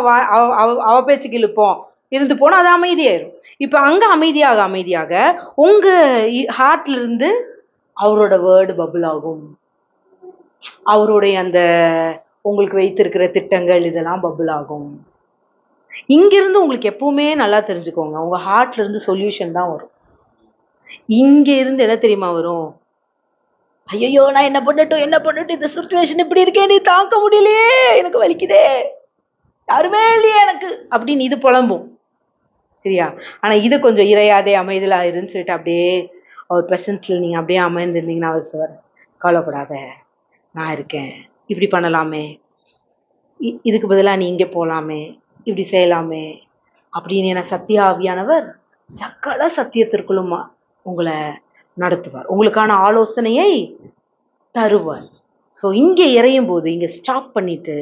Speaker 1: அவ பேச்சுக்கு இழுப்போம், இருந்து போனா அது அமைதியாயிரும். இப்ப அங்க அமைதியாக உங்க ஹார்ட்ல இருந்து அவரோட வேர்டு பபுள் ஆகும். அவருடைய அந்த உங்களுக்கு வைத்திருக்கிற திட்டங்கள் இதெல்லாம் பபுள் ஆகும். இங்கிருந்து உங்களுக்கு எப்பவுமே நல்லா தெரிஞ்சுக்கோங்க, உங்க ஹார்ட்ல இருந்து சொல்யூஷன் தான் வரும். இங்க இருந்து என்ன தெரியுமா வரும், ஐயோ நான் என்ன பண்ணட்டும் இந்த சிச்சுவேஷன் இப்படி இருக்கே, நீ தாக்க முடியலையே, எனக்கு வலிக்குதே, யாருமே இல்லையே எனக்கு அப்படின்னு இது புலம்பும். சரியா? ஆனா இது கொஞ்சம் இறையாதே அமைதலா இருன்னு சொல்லிட்டு அப்படியே அவர் பிரசன்ஸ்ல நீங்க அப்படியே அமைந்திருந்தீங்கன்னா அவர் சார் கவலைப்படாத நான் இருக்கேன், இப்படி பண்ணலாமே, இதுக்கு பதிலா நீ இங்கே போலாமே, இப்படி செய்யலாமே அப்படின்னு என சத்திய ஆவியானவர் சகல சத்தியத்திற்குள்ளும் உங்களை நடத்துவார், உங்களுக்கான ஆலோசனையை தருவார். ஸோ இங்கே இறையும் போது இங்கே ஸ்டாப் பண்ணிட்டு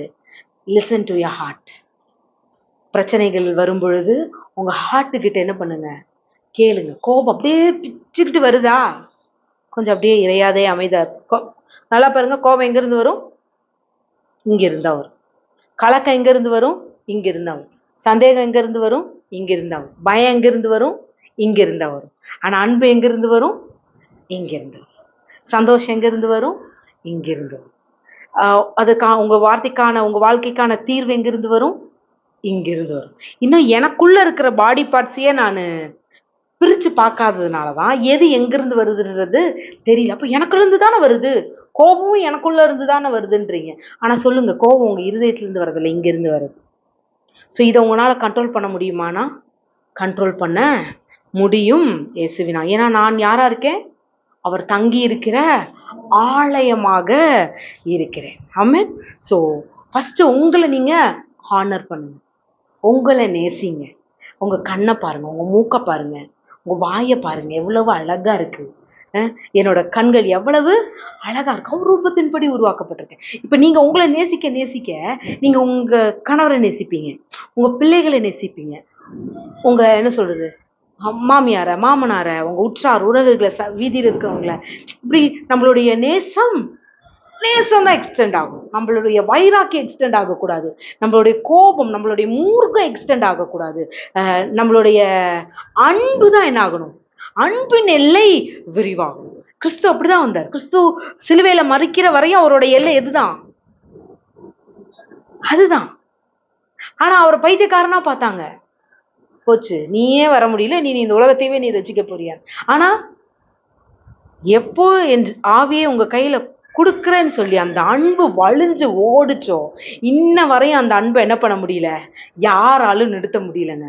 Speaker 1: லிசன் டு யுவர் ஹார்ட். பிரச்சனைகள் வரும் பொழுது உங்க ஹார்ட்டுக்கிட்ட என்ன பண்ணுங்க, கேளுங்க. கோபம் அப்படியே பிச்சுக்கிட்டு வருதா, கொஞ்சம் அப்படியே இறையாதே அமைதா. நல்லா பாருங்க, கோபம் எங்கிருந்து வரும், இங்க இருந்தா வரும். கலக்கம் எங்கிருந்து வரும், இங்க இருந்தா வரும். சந்தேகம் எங்கிருந்து வரும், இங்க இருந்தா வரும். பயம் எங்கிருந்து வரும், இங்க இருந்தா வரும். ஆனா அன்பு எங்கிருந்து வரும், இங்க இருந்து வரும். சந்தோஷம் எங்கிருந்து வரும், இங்க இருந்து வரும். அதுக்கான உங்க வார்த்தைக்கான உங்க வாழ்க்கைக்கான தீர்வு எங்கிருந்து வரும், இங்கிருந்து வரும். இன்னும் எனக்குள்ள இருக்கிற பாடி பார்ட்ஸையே நான் பிரிச்சு பார்க்காததுனாலதான் எது எங்கிருந்து வருதுன்றது தெரியல. அப்ப எனக்குள்ள இருந்து தானே வருது, கோபமும் எனக்குள்ள இருந்து தானே வருதுன்றீங்க. ஆனா சொல்லுங்க, கோபம் உங்க இருதயத்துல இருந்து வரதில்லை, இங்க இருந்து வருது. ஸோ இதை உங்களால கண்ட்ரோல் பண்ண முடியுமானா கண்ட்ரோல் பண்ண முடியும் இயேசுவினா. ஏன்னா நான் யாரா இருக்கேன்? அவர் தங்கி இருக்கிற ஆலயமாக இருக்கிறேன். ஆமென். ஸோ ஃபர்ஸ்ட் உங்களை நீங்க ஹானர் பண்ணுங்க, உங்களை நேசிங்க. உங்க கண்ணை பாருங்க, உங்க மூக்கை பாருங்க, உங்க வாயை பாருங்க, எவ்வளவு அழகா இருக்கு. என்னோட கண்கள் எவ்வளவு அழகா இருக்கு, அவர் ரூபத்தின்படி உருவாக்கப்பட்டிருக்கேன். இப்ப நீங்க உங்களை நேசிக்க நேசிக்க நீங்க உங்க கணவரை நேசிப்பீங்க, உங்க பிள்ளைகளை நேசிப்பீங்க, உங்க என்ன சொல்றது மாமியார மாமனார, உங்க உற்றார் உறவுகளை, வீதியில் இருக்கிறவங்கள, இப்படி நம்மளுடைய நேசம் தான் எக்ஸ்டெண்ட் ஆகும். நம்மளுடைய வைராக்கியம் எக்ஸ்டெண்ட் ஆகக்கூடாது, நம்மளுடைய கோபம், நம்மளுடைய மூர்க்கம் எக்ஸ்டெண்ட் ஆகக்கூடாது. நம்மளுடைய அன்பு தான் என்ன ஆகணும்? அன்பின் எல்லை விரிவாகும். கிறிஸ்து அப்படிதான் வந்தார். கிறிஸ்து சிலுவையில மறிக்கிற வரையும் அவருடைய எல்லை எதுதான்? அதுதான். ஆனா அவரை பைத்தியக்காரனா பார்த்தாங்க. போச்சு, நீயே வர முடியல, நீ இந்த உலகத்தையே நீ ரசிக்க போறியா? ஆனா எப்போ என் ஆவியே உங்க கையில கொடுக்குறேன்னு சொல்லி அந்த அன்பு வலிஞ்சு ஓடிச்சோ, இன்ன வரையும் அந்த அன்பை என்ன பண்ண முடியல, யாராலும் நிறுத்த முடியலங்க.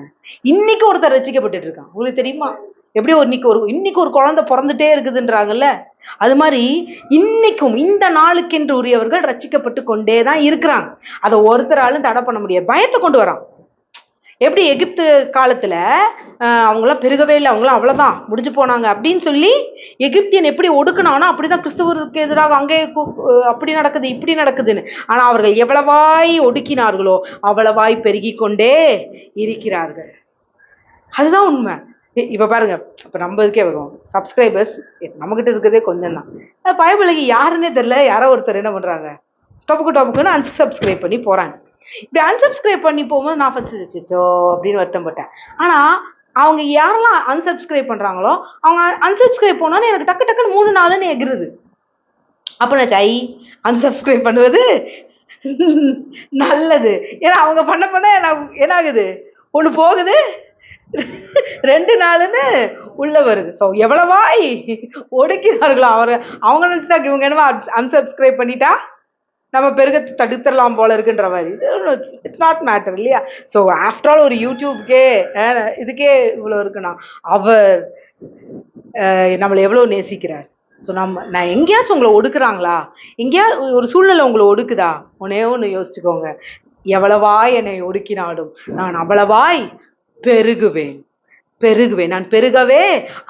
Speaker 1: இன்னைக்கு ஒருத்தர் ரசிக்கப்பட்டு இருக்கான், உங்களுக்கு தெரியுமா? எப்படி இன்னைக்கு ஒரு குழந்தை பிறந்துட்டே இருக்குதுன்றாங்கல்ல, அது மாதிரி இன்னைக்கும் இந்த நாளுக்கென்று உரியவர்கள் ரசிக்கப்பட்டு கொண்டே தான் இருக்கிறாங்க. அதை ஒருத்தராலும் தடை பண்ண முடியாது. பயத்தை கொண்டு வரான். எப்படி எகிப்து காலத்துல அவங்களாம் பெருகவே இல்லை, அவங்களாம் அவ்வளவுதான் முடிஞ்சு போனாங்க அப்படின்னு சொல்லி எகிப்தியன் எப்படி ஒடுக்குனானோ அப்படிதான் கிறிஸ்துவருக்கு எதிராக அங்கே அப்படி நடக்குது இப்படி நடக்குதுன்னு. ஆனா அவர்கள் எவ்வளவாய் ஒடுக்கினார்களோ அவ்வளவாய் பெருகி கொண்டே இருக்கிறார்கள். அதுதான் உண்மை. இப்ப பாருங்க, இப்ப நம்ம இதுக்கே வருவோம், சப்ஸ்கிரைபர்ஸ் நம்மகிட்ட இருக்கிறதே கொஞ்சம் தான். பைபிளுக்கு யாருன்னே தெரியல, யாரோ ஒருத்தர் என்ன பண்றாங்க, டொப்புக்குன்னு அன்சப்ஸ்கிரைப் பண்ணி போறாங்க. இப்படி அன்சப்ஸ்கிரைப் பண்ணி போகும்போது நான் வச்சுச்சோ அப்படின்னு வருத்தப்பட்டேன். ஆனா அவங்க யாரெல்லாம் அன்சப்ஸ்கிரைப் பண்றாங்களோ அவங்க அன்சப்ஸ்கிரைப் போனாலும் எனக்கு டக்கு டக்குன்னு 3 நாளுன்னு எகிருது. அப்ப நான் ஜை அன்சப்ஸ்கிரைப் பண்ணுவது நல்லது. ஏன்னா அவங்க பண்ண என்ன ஆகுது, ஒண்ணு போகுது 2 நாளுன்னு உள்ள வருது. ஸோ எவ்வளவாய் ஒடுக்கினார்களோ அவங்க நினைச்சா இவங்க என்னவா அன்சப்ஸ்கிரைப் பண்ணிட்டா நம்ம பெருக தடுத்துடலாம் போல இருக்குன்ற மாதிரி. இட்ஸ் நாட் மேட்டர் இல்லையா? ஸோ ஆஃப்டர் ஆல் ஒரு யூடியூப்கே இதுக்கே இவ்வளோ இருக்குன்னா அவர் நம்மளை எவ்வளோ நேசிக்கிறார். ஸோ நான் எங்கேயாச்சும் உங்களை ஒடுக்குறாங்களா, எங்கேயாவது ஒரு சூழ்நிலை உங்களை ஒடுக்குதா, ஒன்று யோசிச்சுக்கோங்க. எவ்வளவாய் என்னை ஒடுக்கினாலும் நான் அவ்வளவாய் பெருகுவேன். நான் பெருகவே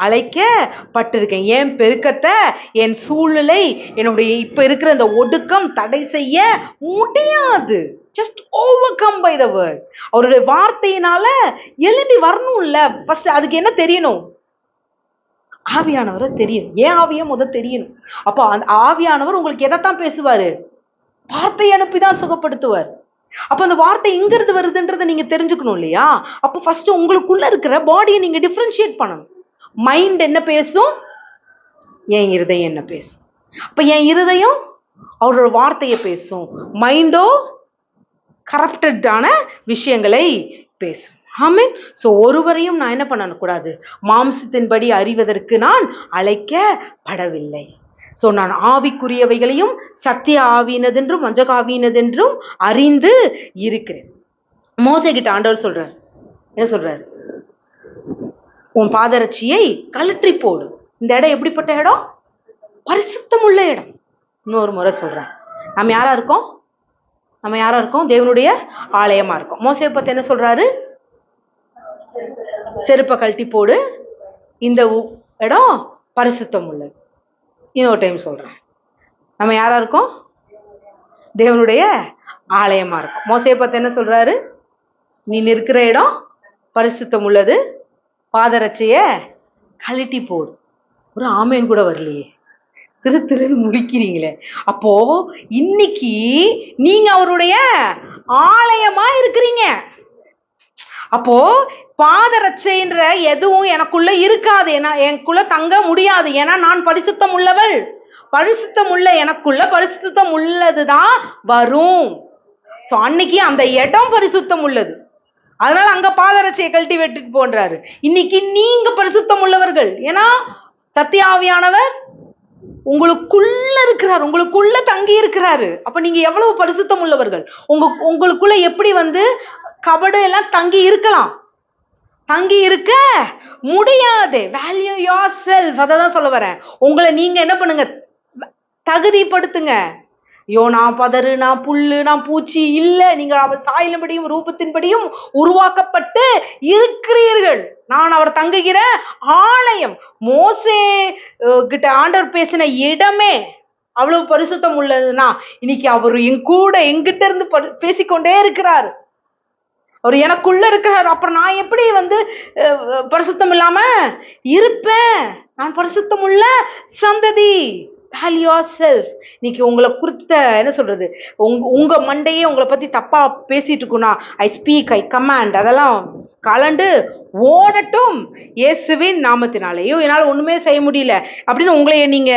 Speaker 1: அழைக்கப்பட்டிருக்கேன். என் பெருக்கத்தை என் சூழ்நிலை, என்னுடைய இப்ப இருக்கிற இந்த ஒடுக்கம் தடை செய்ய முடியாது. Just overcome by the word. அவருடைய வார்த்தையினால எழும்பி வரணும்ல. ஃபர்ஸ்ட் அதுக்கு என்ன தெரியணும்? ஆவியானவரை தெரியும். ஏன் ஆவிய தெரியணும். அப்போ அந்த ஆவியானவர் உங்களுக்கு எதைத்தான் பேசுவாரு? வார்த்தை அனுப்பிதான் சுகப்படுத்துவார். அப்ப அந்த வார்த்தை எங்கிருந்து வருதுன்றதை நீங்க தெரிஞ்சுக்கணும் இல்லையா? அப்ப ஃபர்ஸ்ட் உங்களுக்குள்ள இருக்கிற பாடியை நீங்க டிஃபரன்ஷியேட் பண்ணணும். மைண்ட் என்ன பேசும், என் இருதயம் என்ன பேசும். அப்ப என் இருதயம் அவரோட வார்த்தையை பேசும், மைண்டோ கரப்டடான விஷயங்களை பேசும். ஆமென். ஸோ ஒருவரையும் நான் என்ன பண்ணக்கூடாது, மாம்சத்தின்படி அறிவதற்கு நான் அழைக்கப்படவில்லை. ஸோ நான் ஆவிக்குரியவைகளையும் சத்திய ஆவியினதென்றும் வஞ்சக ஆவியினதென்றும் அறிந்து இருக்கிறேன். மோசே கிட்ட ஆண்டவர் சொல்றார், என்ன சொல்றாரு? உன் பாதரட்சியை கழற்றி போடு. இந்த இடம் எப்படிப்பட்ட இடம்? பரிசுத்தம் உள்ள இடம். இன்னொரு முறை சொல்றேன், நம்ம யாரா இருக்கோம்? தேவனுடைய ஆலயமா இருக்கோம். மோசே பத்தி என்ன சொல்றாரு? செருப்பை கழட்டி போடு, இந்த இடம் பரிசுத்தம் உள்ளது. இன்னொரு டைம் சொல்றேன், நம்ம யாரா இருக்கோம்? தேவனுடைய ஆலயமா இருக்கும். மோசே பத்தி என்ன சொல்றாரு? நீ நிற்கிற இடம் பரிசுத்தம் உள்ளது, பாதரட்சைய கழட்டி போடு. ஒரு ஆமேன் கூட வரலையே, திருன்னு முடிக்கிறீங்களே. அப்போ இன்னைக்கு நீங்க அவருடைய ஆலயமா இருக்கிறீங்க. அப்போ பாதரட்சைன்ற எதுவும் எனக்குள்ள இருக்காது, எனக்குள்ள தங்க முடியாது. ஏன்னா நான் பரிசுத்தம் உள்ளவள். பரிசுத்தம் உள்ள எனக்குள்ள பரிசுத்தம் உள்ளதுதான் வரும். சோ அன்னைக்கு அந்த இடம் பரிசுத்தம் உள்ளது. அதனால அங்க பாதரட்சையை கழட்டி வெட்டிட்டு போன்றாரு. இன்னைக்கு நீங்க பரிசுத்தம் உள்ளவர்கள், ஏன்னா சத்திய ஆவியானவர் உங்களுக்குள்ள இருக்கிறார், உங்களுக்குள்ள தங்கி இருக்கிறாரு. அப்ப நீங்க எவ்வளவு பரிசுத்தம் உள்ளவர்கள். உங்களுக்குள்ள எப்படி கபடு எல்லாம் தங்கி இருக்கலாம்? தங்கி இருக்க முடியாது. வேல்யூ யோர் செல்ஃப், அதை தான் சொல்ல வரேன். உங்களை நீங்க என்ன பண்ணுங்க, தகுதிப்படுத்துங்க. ஐயோ நான் பதறு, நான் புல்லு, நான் பூச்சி இல்ல, நீங்க அவர் சாயலின்படியும் ரூபத்தின்படியும் உருவாக்கப்பட்டு இருக்கிறீர்கள். நான் அவர் தங்குகிற ஆலயம். மோசே கிட்ட ஆண்டவர் பேசின இடமே அவ்வளவு பரிசுத்தம் உள்ளதுன்னா, இன்னைக்கு அவர் என் கூட எங்கிட்ட இருந்து பேசிக்கொண்டே இருக்கிறார். அவர் எனக்குள்ள இருக்கிறார். அப்புறம் நான் எப்படி பரிசுத்தம் இல்லாம இருப்பேன்? நான் பரிசுத்தம் உள்ள சந்ததி. Value your self. இன்னைக்கு உங்களை குறித்த என்ன சொல்றது, உங்க மண்டையே உங்களை பத்தி தப்பா பேசிட்டு இருக்குன்னா, ஐ ஸ்பீக், ஐ கமாண்ட், அதெல்லாம் கலண்டு ஓடட்டும் இயேசுவின் நாமத்தினாலேயோ. என்னால் ஒண்ணுமே செய்ய முடியல அப்படின்னு உங்களைய நீங்க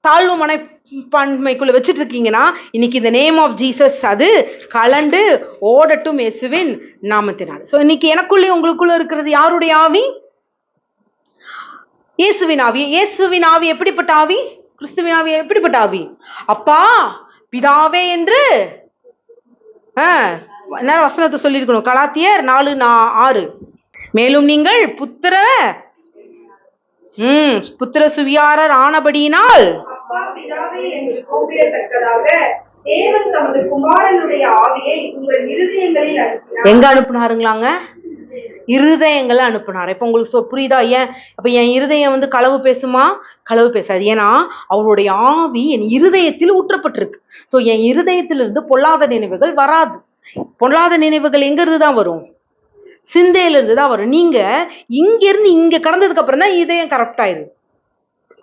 Speaker 1: தாழ்வு மனப்பான்மைக்குள்ள வச்சுட்டு இருக்கீங்கன்னா, இன்னைக்கு இந்த நேம் ஆஃப் ஜீசஸ் அது கலண்டு ஓடட்டும் இயேசுவின் நாமத்தினால. ஸோ இன்னைக்கு எனக்குள்ளே உங்களுக்குள்ள இருக்கிறது யாருடைய ஆவி? இயேசுவின் ஆவி. இயேசுவின் ஆவி எப்படிப்பட்ட ஆவி? கிறிஸ்துவின் ஆவி எப்படிப்பட்ட ஆவி? அப்பா பிதாவே என்று வசனத்தை சொல்லியிருக்கணும். கலாத்தியர் 4:6. மேலும் நீங்கள் புத்திர சுவியாரர் ஆனபடியினால்
Speaker 2: அப்பா பிதாவே என்று கூப்பிடத்தக்கதாக தேவன் தமது குமாரனுடைய ஆவியை உங்கள் இருதயங்களில் அனுப்பினார்.
Speaker 1: எங்க அனுப்புனாருங்களாங்க? இருதயங்களை அனுப்புனார். இப்ப உங்களுக்கு புரியுதா? ஏன் அப்ப என் இருதயம் களவு பேசுமா? களவு பேசாது. ஏன்னா அவருடைய ஆவி என் இருதயத்தில் ஊற்றப்பட்டிருக்கு. ஸோ என் இருதயத்திலிருந்து பொல்லாத நினைவுகள் வராது. பொல்லாத நினைவுகள் எங்க இருந்து தான் வரும்? சிந்தையில இருந்து தான் வரும். நீங்க இங்க இருந்து இங்க கடந்ததுக்கு அப்புறம் தான் இதயம் கரெக்ட் ஆயிரு.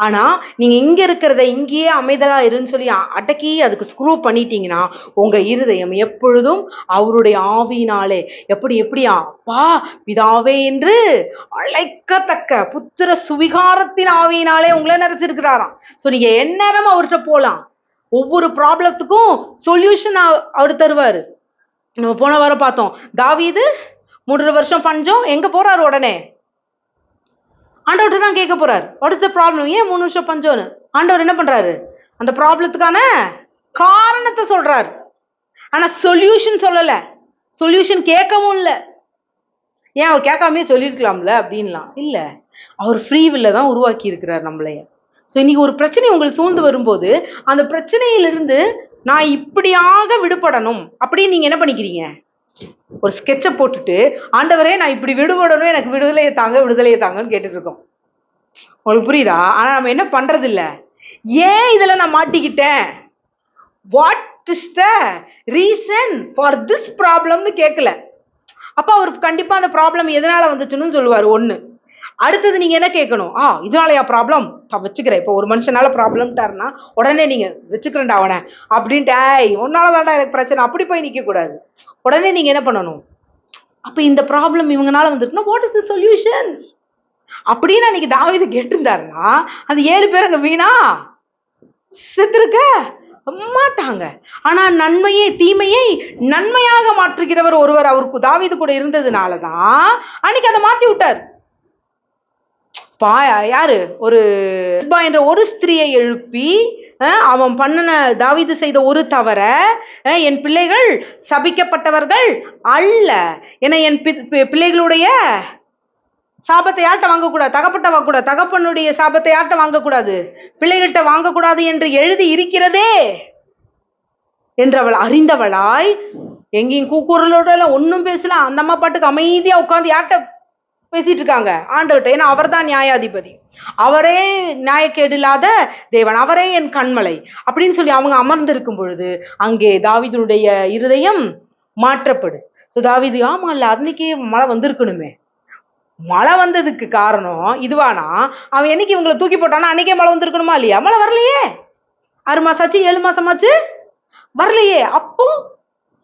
Speaker 1: ஆனா நீங்க இங்க இருக்கிறத இங்கேயே அமைதலா இருன்னு சொல்லி அடக்கி அதுக்கு ஸ்க்ரூ பண்ணிட்டீங்கன்னா, உங்க இருதயம் எப்பொழுதும் அவருடைய ஆவியினாலே எப்படியா அப்பா பிதாவே என்று அழைக்கத்தக்க புத்திர சுவிகாரத்தின் ஆவியினாலே உங்களை நிறைச்சிருக்கிறாராம். ஸோ நீங்க எந்நேரம் அவர்கிட்ட போலாம். ஒவ்வொரு ப்ராப்ளத்துக்கும் சொல்யூஷன் அவர் தருவாரு. நம்ம போன வாரம் பார்த்தோம், தாவீது 3 வருஷம் பஞ்சம், எங்க போறாரு? உடனே ஆண்டவர்கிட்ட தான் கேட்க போறாரு, வாட் இஸ் த ப்ராப்ளம், ஏன் 3 வருஷம் பஞ்சம்னு. ஆண்டவர் என்ன பண்றாரு? அந்த ப்ராப்ளத்துக்கான காரணத்தை சொல்றாரு. ஆனா சொல்யூஷன் சொல்லல. சொல்யூஷன் கேட்கவும் இல்லை. ஏன் அவர் கேட்காமே சொல்லியிருக்கலாம்ல அப்படின்லாம் இல்ல. அவர் ஃப்ரீ வில்ல தான் உருவாக்கி இருக்கிறார் நம்மளைய. ஸோ இன்னைக்கு ஒரு பிரச்சனை உங்களுக்கு சூழ்ந்து வரும்போது, அந்த பிரச்சனையிலிருந்து நான் இப்படியாக விடுபடணும் அப்படின்னு நீங்க என்ன பண்ணிக்கிறீங்க? ஒரு ஸ்கெட்சை போட்டுட்டு, ஆண்டவரே நான் இப்படி விடுபடணும், எனக்கு விடுதலையை தாங்கன்னு கேட்டுட்டு இருக்கோம். உங்களுக்கு புரியுதா? ஆனா நம்ம என்ன பண்றது இல்ல. ஏன் இதுல நான் மாட்டிக்கிட்டேன், what is the reason for this ப்ராப்ளம்னு கேட்கல. அப்ப அவருக்கு கண்டிப்பா அந்த ப்ராப்ளம் எதனால வந்துச்சுன்னு சொல்லுவாரு. ஒண்ணு. அடுத்தது நீங்க என்ன கேட்கணும்? இதனாலயா ப்ராப்ளம் வச்சுக்கிறேன். இப்போ ஒரு மனுஷனால ப்ராப்ளம்ட்டாருன்னா உடனே நீங்க வச்சுக்கிறேன்டா அவனை அப்படின்ட்டு, உன்னாலதான்டா எனக்கு பிரச்சனை அப்படி போய் நிக்க கூடாது. உடனே நீங்க என்ன பண்ணணும்? அப்ப இந்த ப்ராப்ளம் இவங்கனால வந்துருக்குன்னா வாட் இஸ் த சொல்யூஷன் அப்படின்னு அன்னைக்கு தாவீது கேட்டிருந்தாருன்னா, அந்த 7 பேர் அங்க வீணா செத்துருக்க மாட்டாங்க. ஆனா தீமையை நன்மையாக மாற்றுகிறவர் ஒருவர் அவருக்கு தாவீது கூட இருந்ததுனாலதான் அன்னைக்கு அதை மாத்தி விட்டார். யாரு? என்ற ஒரு ஸ்திரியை எழுப்பி அவன் பண்ணின தாவீது செய்த ஒரு தவற, என் பிள்ளைகள் சபிக்கப்பட்டவர்கள் அல்ல, என என் பிள்ளைகளுடைய சாபத்தை யார்கிட்ட வாங்கக்கூடாது? தகப்பனுடைய சாபத்தை யார்கிட்ட வாங்கக்கூடாது? பிள்ளைகிட்ட வாங்கக்கூடாது என்று எழுதி இருக்கிறதே என்றவள் அறிந்தவளாய், எங்கேயும் கூக்குரலோட ஒன்னும் பேசலாம், அந்த அம்மா பாட்டுக்கு அமைதியா உட்கார்ந்து யார்கிட்ட பேசிட்டு இருக்காங்க? ஆண்டவர்கிட்ட. ஏன்னா அவர் தான் நியாயாதிபதி, அவரே நியாயக்கேடு இல்லாத தேவன், அவரே என் கண்மலை அப்படின்னு சொல்லி அவங்க அமர்ந்து இருக்கும் பொழுது அங்கே தாவீதுடைய இருதயம் மாற்றப்படு. ஸோ தாவீது, ஆமா இல்ல அன்னைக்கே மழை வந்திருக்கணுமே. மழை வந்ததுக்கு காரணம் இதுவானா, அவன் என்னைக்கு இவங்களை தூக்கி போட்டானா அன்னைக்கே மழை வந்திருக்கணுமா இல்லையா? மழை வரலையே. 6 மாசம் ஆச்சு, 7 மாசமாச்சு, வரலையே. அப்போ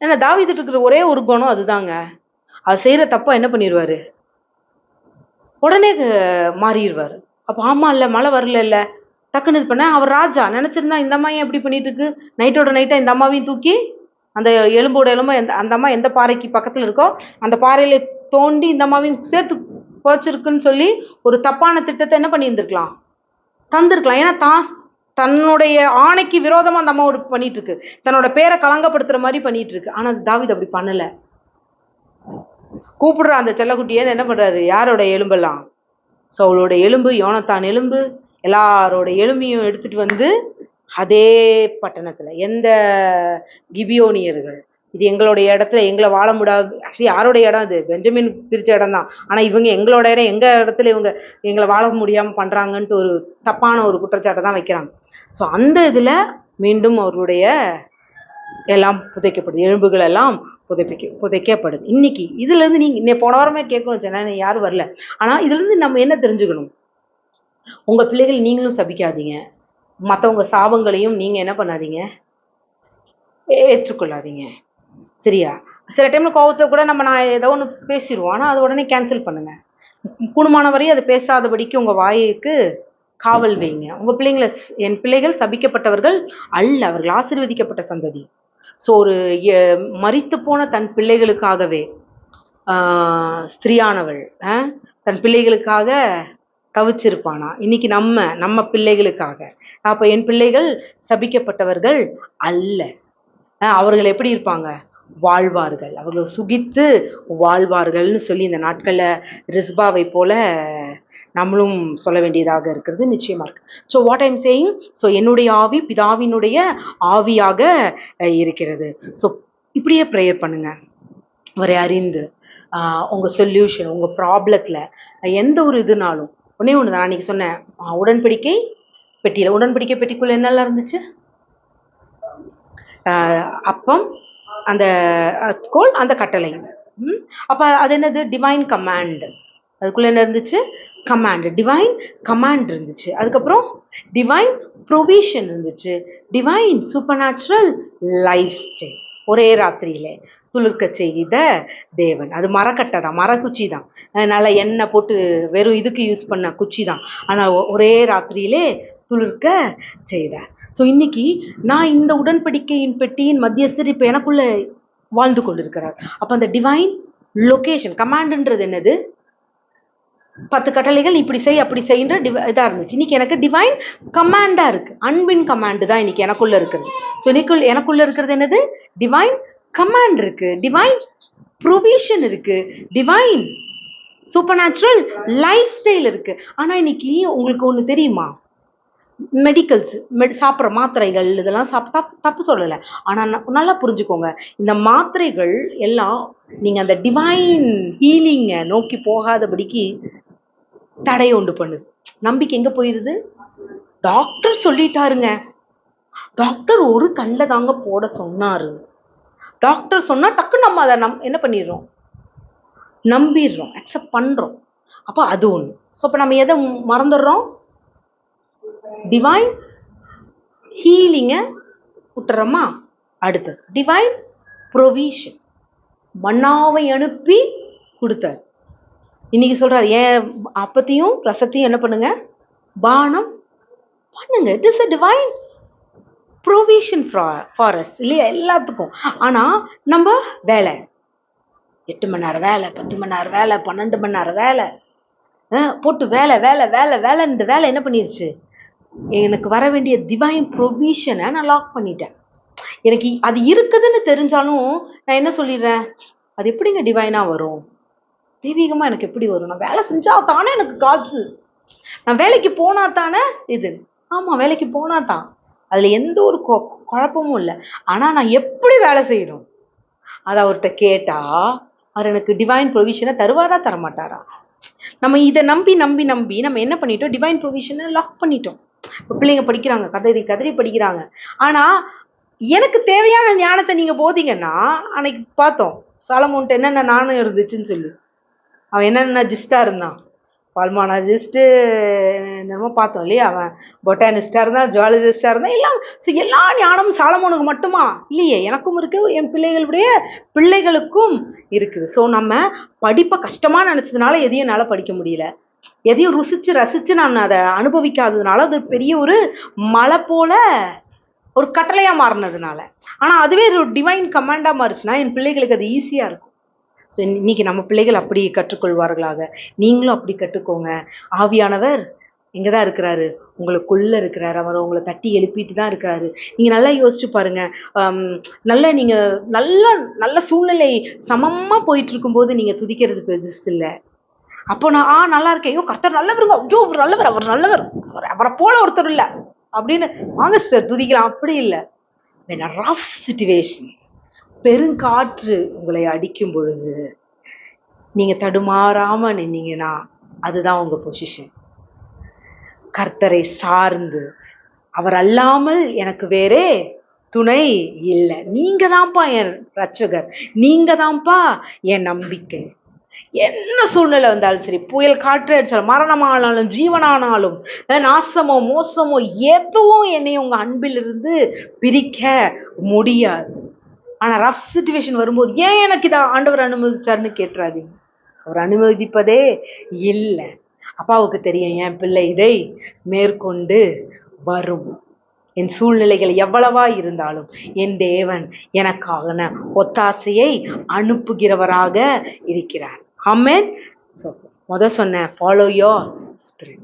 Speaker 1: என்ன தாவீதுட்டு இருக்கிற ஒரே ஒரு குணம் அதுதாங்க, அது செய்யற தப்பா என்ன பண்ணிடுவாரு? உடனே மாறிடுவாரு. அப்போ ஆமா இல்ல மழை வரல இல்ல டக்குன்னு இது பண்ண, அவர் ராஜா நினைச்சிருந்தா இந்த அம்மா ஏன் எப்படி பண்ணிட்டு இருக்கு, நைட்டோட நைட்டா இந்த அம்மாவையும் தூக்கி அந்த எலும்போட எலும்பு அந்த அம்மா எந்த பாறைக்கு பக்கத்தில் இருக்கோ அந்த பாறையில தோண்டி இந்த அம்மாவையும் சேர்த்து போச்சிருக்குன்னு சொல்லி ஒரு தப்பான திட்டத்தை என்ன பண்ணியிருந்திருக்கலாம், தந்திருக்கலாம். ஏன்னா தன்னுடைய ஆணைக்கு விரோதமா அந்த அம்மா ஒரு பண்ணிட்டு இருக்கு, தன்னோட பேரை களங்கப்படுத்துற மாதிரி பண்ணிட்டு இருக்கு. ஆனா தாவீது அப்படி பண்ணல. கூப்பிடுற அந்த செல்லக்குட்டியே என்ன பண்றாரு, யாரோட எலும்பெல்லாம், சவுலோட எலும்பு, யோனத்தான் எலும்பு, எல்லாரோட எலும்பையும் எடுத்துட்டு வந்து அதே பட்டணத்துல எந்த கிபியோனியர்கள், இது எங்களுடைய இடத்துல எங்களை வாழ முடியாது, ஆக்சுவலி யாரோட இடம், இது பெஞ்சமின் பிரிச்ச இடம் தான், ஆனா இவங்க எங்களோட இடம், எங்க இடத்துல இவங்க எங்களை வாழ முடியாம பண்றாங்கன்ட்டு ஒரு தப்பான ஒரு குற்றச்சாட்டை தான் வைக்கிறாங்க. ஸோ அந்த இதுல மீண்டும் அவர்களுடைய எல்லாம் புதைக்கப்படுது, எலும்புகள் எல்லாம் புதைக்கப்படுது. இன்னைக்கு இதுல இருந்து நீங்க போன வாரமே கேட்கணும் சொன்னா யாரும் வரல. ஆனா இதுல இருந்து நம்ம என்ன தெரிஞ்சுக்கணும், உங்க பிள்ளைகள் நீங்களும் சபிக்காதீங்க, மற்றவங்க சாபங்களையும் நீங்க என்ன பண்ணாதீங்க, ஏற்றுக்கொள்ளாதீங்க. சரியா? சில டைம்ல கோவத்தை கூட நான் ஏதோ ஒன்று பேசிடுவோம், ஆனால் அது உடனே கேன்சல் பண்ணுங்க. கூடுமான வரையும் அதை பேசாதபடிக்கு உங்க வாய்க்கு காவல் வைங்க. உங்க பிள்ளைங்களை, என் பிள்ளைகள் சபிக்கப்பட்டவர்கள் அல்ல, அவர்கள் ஆசீர்வதிக்கப்பட்ட சந்ததி. ஸோ ஒரு மரித்து போன தன் பிள்ளைகளுக்காகவே ஸ்திரீயானவள் தன் பிள்ளைகளுக்காக தவிச்சிருப்பானா, இன்னைக்கு நம்ம பிள்ளைகளுக்காக. அப்போ என் பிள்ளைகள் சபிக்கப்பட்டவர்கள் அல்ல, அவர்கள் எப்படி இருப்பாங்க, வாழ்வார்கள், அவர்கள் சுகித்து வாழ்வார்கள்னு சொல்லி இந்த நாட்கள்ல ரிஸ்பாவை போல நம்மளும் சொல்ல வேண்டியதாக இருக்கிறது நிச்சயமா இருக்கு. So what I'm saying, so என்னுடைய ஆவி பிதாவினுடைய ஆவியாக இருக்கிறது. ஸோ இப்படியே ப்ரேயர் பண்ணுங்க, அவரை அறிந்து உங்க சொல்யூஷன், உங்க ப்ராப்ளத்துல எந்த ஒரு இதுனாலும் ஒன்னே ஒன்று தான். அன்னைக்கு சொன்னேன், உடன்படிக்கை பெட்டியில, உடன்படிக்கை பெட்டிக்குள்ள என்னெல்லாம் இருந்துச்சு, அப்பம், அந்த கோல், அந்த கட்டளை. அப்ப அது என்னது, டிவைன் கமாண்ட். அதுக்குள்ள என்ன இருந்துச்சு, கமாண்ட், டிவைன் கமாண்ட் இருந்துச்சு. அதுக்கப்புறம் டிவைன் ப்ரொவிஷன் இருந்துச்சு, divine super natural life style. ஒரே ராத்திரியில துளிர்க்க செய்த தேவன். அது மரக்கட்டை தான், மரக்குச்சி தான், அதனால எண்ணெய் போட்டு வெறும் இதுக்கு யூஸ் பண்ண குச்சி தான், ஆனால் ஒரே ராத்திரியிலே துளிர்க்க செய்தார். ஸோ இன்னைக்கு நான் இந்த உடன்படிக்கையின் பெட்டியின் மத்தியஸ்தர் இப்போ எனக்குள்ள வாழ்ந்து கொண்டிருக்கிறார். அப்போ அந்த டிவைன் லொகேஷன் கமாண்டுன்றது என்னது, 10 கட்டளைகள் இப்படி செய் அப்படி செய்கின்ற இதாக இருந்துச்சு. இன்னைக்கு எனக்கு டிவைன் கமாண்டாக இருக்கு, அன்பின் கமாண்டு தான் இன்னைக்கு எனக்குள்ள இருக்கிறது. ஸோ எனக்குள்ள இருக்கிறது என்னது, டிவைன் கமாண்ட் இருக்கு, டிவைன் ப்ரொவிஷன் இருக்கு, divine super natural life style இருக்கு. ஆனால் இன்னைக்கு உங்களுக்கு ஒன்று தெரியுமா, மெடிக்கல்ஸ் சாப்பிட்ற மாத்திரைகள் இதெல்லாம் தப்பு சொல்லலை, ஆனால் நல்லா புரிஞ்சுக்கோங்க, இந்த மாத்திரைகள் எல்லாம் நீங்கள் அந்த டிவைன் ஹீலிங்கை நோக்கி போகாதபடிக்கு தடை உண்டு பண்ணுது. நம்பிக்கை எங்கே போயிடுது, டாக்டர் சொல்லிட்டாருங்க, டாக்டர் ஒரு கல்லை தாங்க போட சொன்னாரு, டாக்டர் சொன்னா டக்கு நம்ம அதை என்ன பண்ணிடுறோம், நம்பிடுறோம், அக்செப்ட் பண்ணுறோம். அப்போ அது ஒன்று. ஸோ இப்போ நம்ம எதை மறந்துடுறோம், டிவைன் ஹீலிங்கை விட்டுறோமா. அடுத்தது டிவைன் ப்ரொவிஷன், மன்னாவை அனுப்பி கொடுத்தார். இன்னைக்கு சொல்றாரு, ஏன் அப்பத்தையும் ரசத்தையும் என்ன பண்ணுங்க, பானம் பண்ணுங்க. It is a divine provision for us இல்லையா, எல்லாத்துக்கும். ஆனா நம்ம வேலை 8 மணி நேரம் வேலை, 10 மணி நேரம் வேலை, 12 மணி நேரம் வேலை போட்டு வேலை வேலை வேலை வேலை, இந்த வேலை என்ன பண்ணிருச்சு, எனக்கு வர வேண்டிய டிவைன் ப்ரொவிஷனை நான் லாக் பண்ணிட்டேன். எனக்கு அது இருக்குதுன்னு தெரிஞ்சாலும் நான் என்ன சொல்லிடுறேன், அது எப்படிங்க டிவைனா வரும், தெய்வீகமா எனக்கு எப்படி வரும், நான் வேலை செஞ்சா தானே எனக்கு காசு, நான் வேலைக்கு போனா தானே இது. ஆமா, வேலைக்கு போனா தான், அதுல எந்த ஒரு குழப்பமும் இல்லை. ஆனா நான் எப்படி வேலை செய்யணும், அதை அவர்கிட்ட கேட்டா அவர் எனக்கு டிவைன் ப்ரொவிஷனை தருவாரா தரமாட்டாரா. நம்ம இதை நம்பி நம்பி நம்பி நம்ம என்ன பண்ணிட்டோம், டிவைன் ப்ரொவிஷனை லாக் பண்ணிட்டோம். இப்போ பிள்ளைங்க படிக்கிறாங்க, கதறி கதறி படிக்கிறாங்க. ஆனா எனக்கு தேவையான ஞானத்தை நீங்க போதிங்கன்னா, அன்னைக்கு பார்த்தோம் சாலமோன்ட்ட என்னென்ன ஞானம் இருந்துச்சுன்னு சொல்லி, அவன் என்னென்ன ஜிஸ்டா இருந்தான், பால்மானாஜிஸ்ட்டு என்னமோ பார்த்தோம் இல்லையா, அவன் பொட்டானிஸ்டாக இருந்தான், ஜுவாலஜிஸ்டாக இருந்தான், எல்லாம். ஸோ எல்லா ஞானமும் சாலமோனுக்கு மட்டுமா இல்லையே, எனக்கும் இருக்குது, என் பிள்ளைகளுடைய பிள்ளைகளுக்கும் இருக்குது. ஸோ நம்ம படிப்பை கஷ்டமாக நினச்சதுனால எதையும் என்னால் படிக்க முடியல, எதையும் ருசிச்சு ரசித்து நான் அதை அனுபவிக்காததுனால அது பெரிய ஒரு மலை போல ஒரு கட்டளையாக மாறினதுனால. ஆனால் அதுவே ஒரு டிவைன் கமாண்டாக மாறுச்சுன்னா என் பிள்ளைகளுக்கு அது ஈஸியாக இருக்கும். ஸோ இன்னைக்கு நம்ம பிள்ளைகள் அப்படி கற்றுக்கொள்வார்களாக. நீங்களும் அப்படி கற்றுக்கோங்க. ஆவியானவர் எங்கே தான் இருக்கிறாரு? உங்களுக்குள்ள இருக்கிறாரு. அவர் உங்களை தட்டி எழுப்பிட்டு தான் இருக்கிறாரு. நீங்கள் நல்லா யோசிச்சு பாருங்க. நல்ல நீங்கள் நல்ல நல்ல சூழ்நிலை சமமாக போயிட்டு இருக்கும்போது நீங்கள் துதிக்கிறது பெருசு இல்லை. அப்போ நான் நல்லா இருக்கேன், ஐயோ கர்த்தர் நல்லவருங்க, ஐயோ அவர் நல்லவர், அவர் நல்லவர், அவரை போல ஒருத்தர் இல்லை அப்படின்னு வாங்க சிஸ்டர் துதிக்கலாம். அப்படி இல்லை. when a rough situation, பெருங்காற்று உங்களை அடிக்கும் பொழுது நீங்க தடுமாறாம நின்னீங்கன்னா அதுதான் உங்க பொசிஷன். கர்த்தரை சார்ந்து, அவர் அல்லாமல் எனக்கு வேறே துணை இல்லை, நீங்க தான்ப்பா என் ரட்சகர், நீங்க தான்ப்பா என் நம்பிக்கை. என்ன சூழ்நிலை வந்தாலும் சரி, புயல் காற்று அடிச்சாலும், மரணமானாலும், ஜீவனானாலும், நாசமோ மோசமோ எதுவும் என்னையும் உங்க அன்பிலிருந்து பிரிக்க முடியாது. ஆனா ரஃப் சிச்சுவேஷன் வரும்போது ஏன் எனக்கு இதை ஆண்டவர் அனுமதிச்சாருன்னு கேட்டுறாதீங்க. அவர் அனுமதிப்பதே இல்லை. அப்பாவுக்கு தெரியும் என் பிள்ளை இதை மேற்கொண்டு வரும். என் சூழ்நிலைகள் எவ்வளவா இருந்தாலும் என் தேவன் எனக்கான ஒத்தாசையை அனுப்புகிறவராக இருக்கிறார். ஆமென். ஸோ சொன்னேன், ஃபாலோ யோர் ஸ்பிரிட்.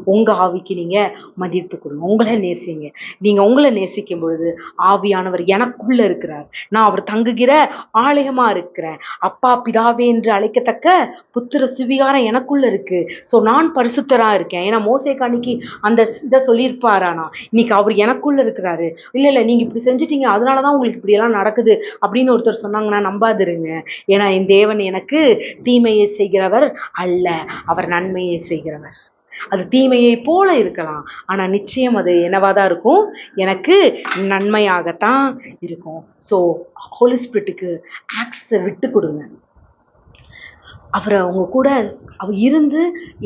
Speaker 1: உங்க ஆவிக்கு நீங்க மதிப்பு கொடுங்க, உங்களை நேசிங்க. நீங்க உங்களை நேசிக்கும் பொழுது ஆவியானவர் எனக்குள்ள இருக்கிறார், நான் அவர் தங்குகிற ஆலயமா இருக்கிறேன். அப்பா பிதாவே என்று அழைக்கத்தக்க புத்திர சுவிகாரம் எனக்குள்ள இருக்கு. ஸோ நான் பரிசுத்தரா இருக்கேன். ஏன்னா மோசேக்கு அன்னைக்கு அந்த இதை சொல்லியிருப்பாரானா, இன்னைக்கு அவர் எனக்குள்ள இருக்கிறாரு. இல்லை நீங்க இப்படி செஞ்சிட்டீங்க அதனாலதான் உங்களுக்கு இப்படி எல்லாம் நடக்குது அப்படின்னு ஒருத்தர் சொன்னாங்கன்னா நம்பாதிருங்க. ஏன்னா என் தேவன் எனக்கு தீமையை செய்கிறவர் அல்ல, அவர் நன்மையை செய்கிறவர். அது தீமையை போல இருக்கலாம், ஆனா நிச்சயம் அது என்னவாதான் இருக்கும், எனக்கு நன்மையாகத்தான் இருக்கும். ஸோ ஹோலி ஸ்பிரிட்டுக்கு ஆக்சஸை விட்டு கொடுங்க. அவரை உங்க கூட அவர் இருந்து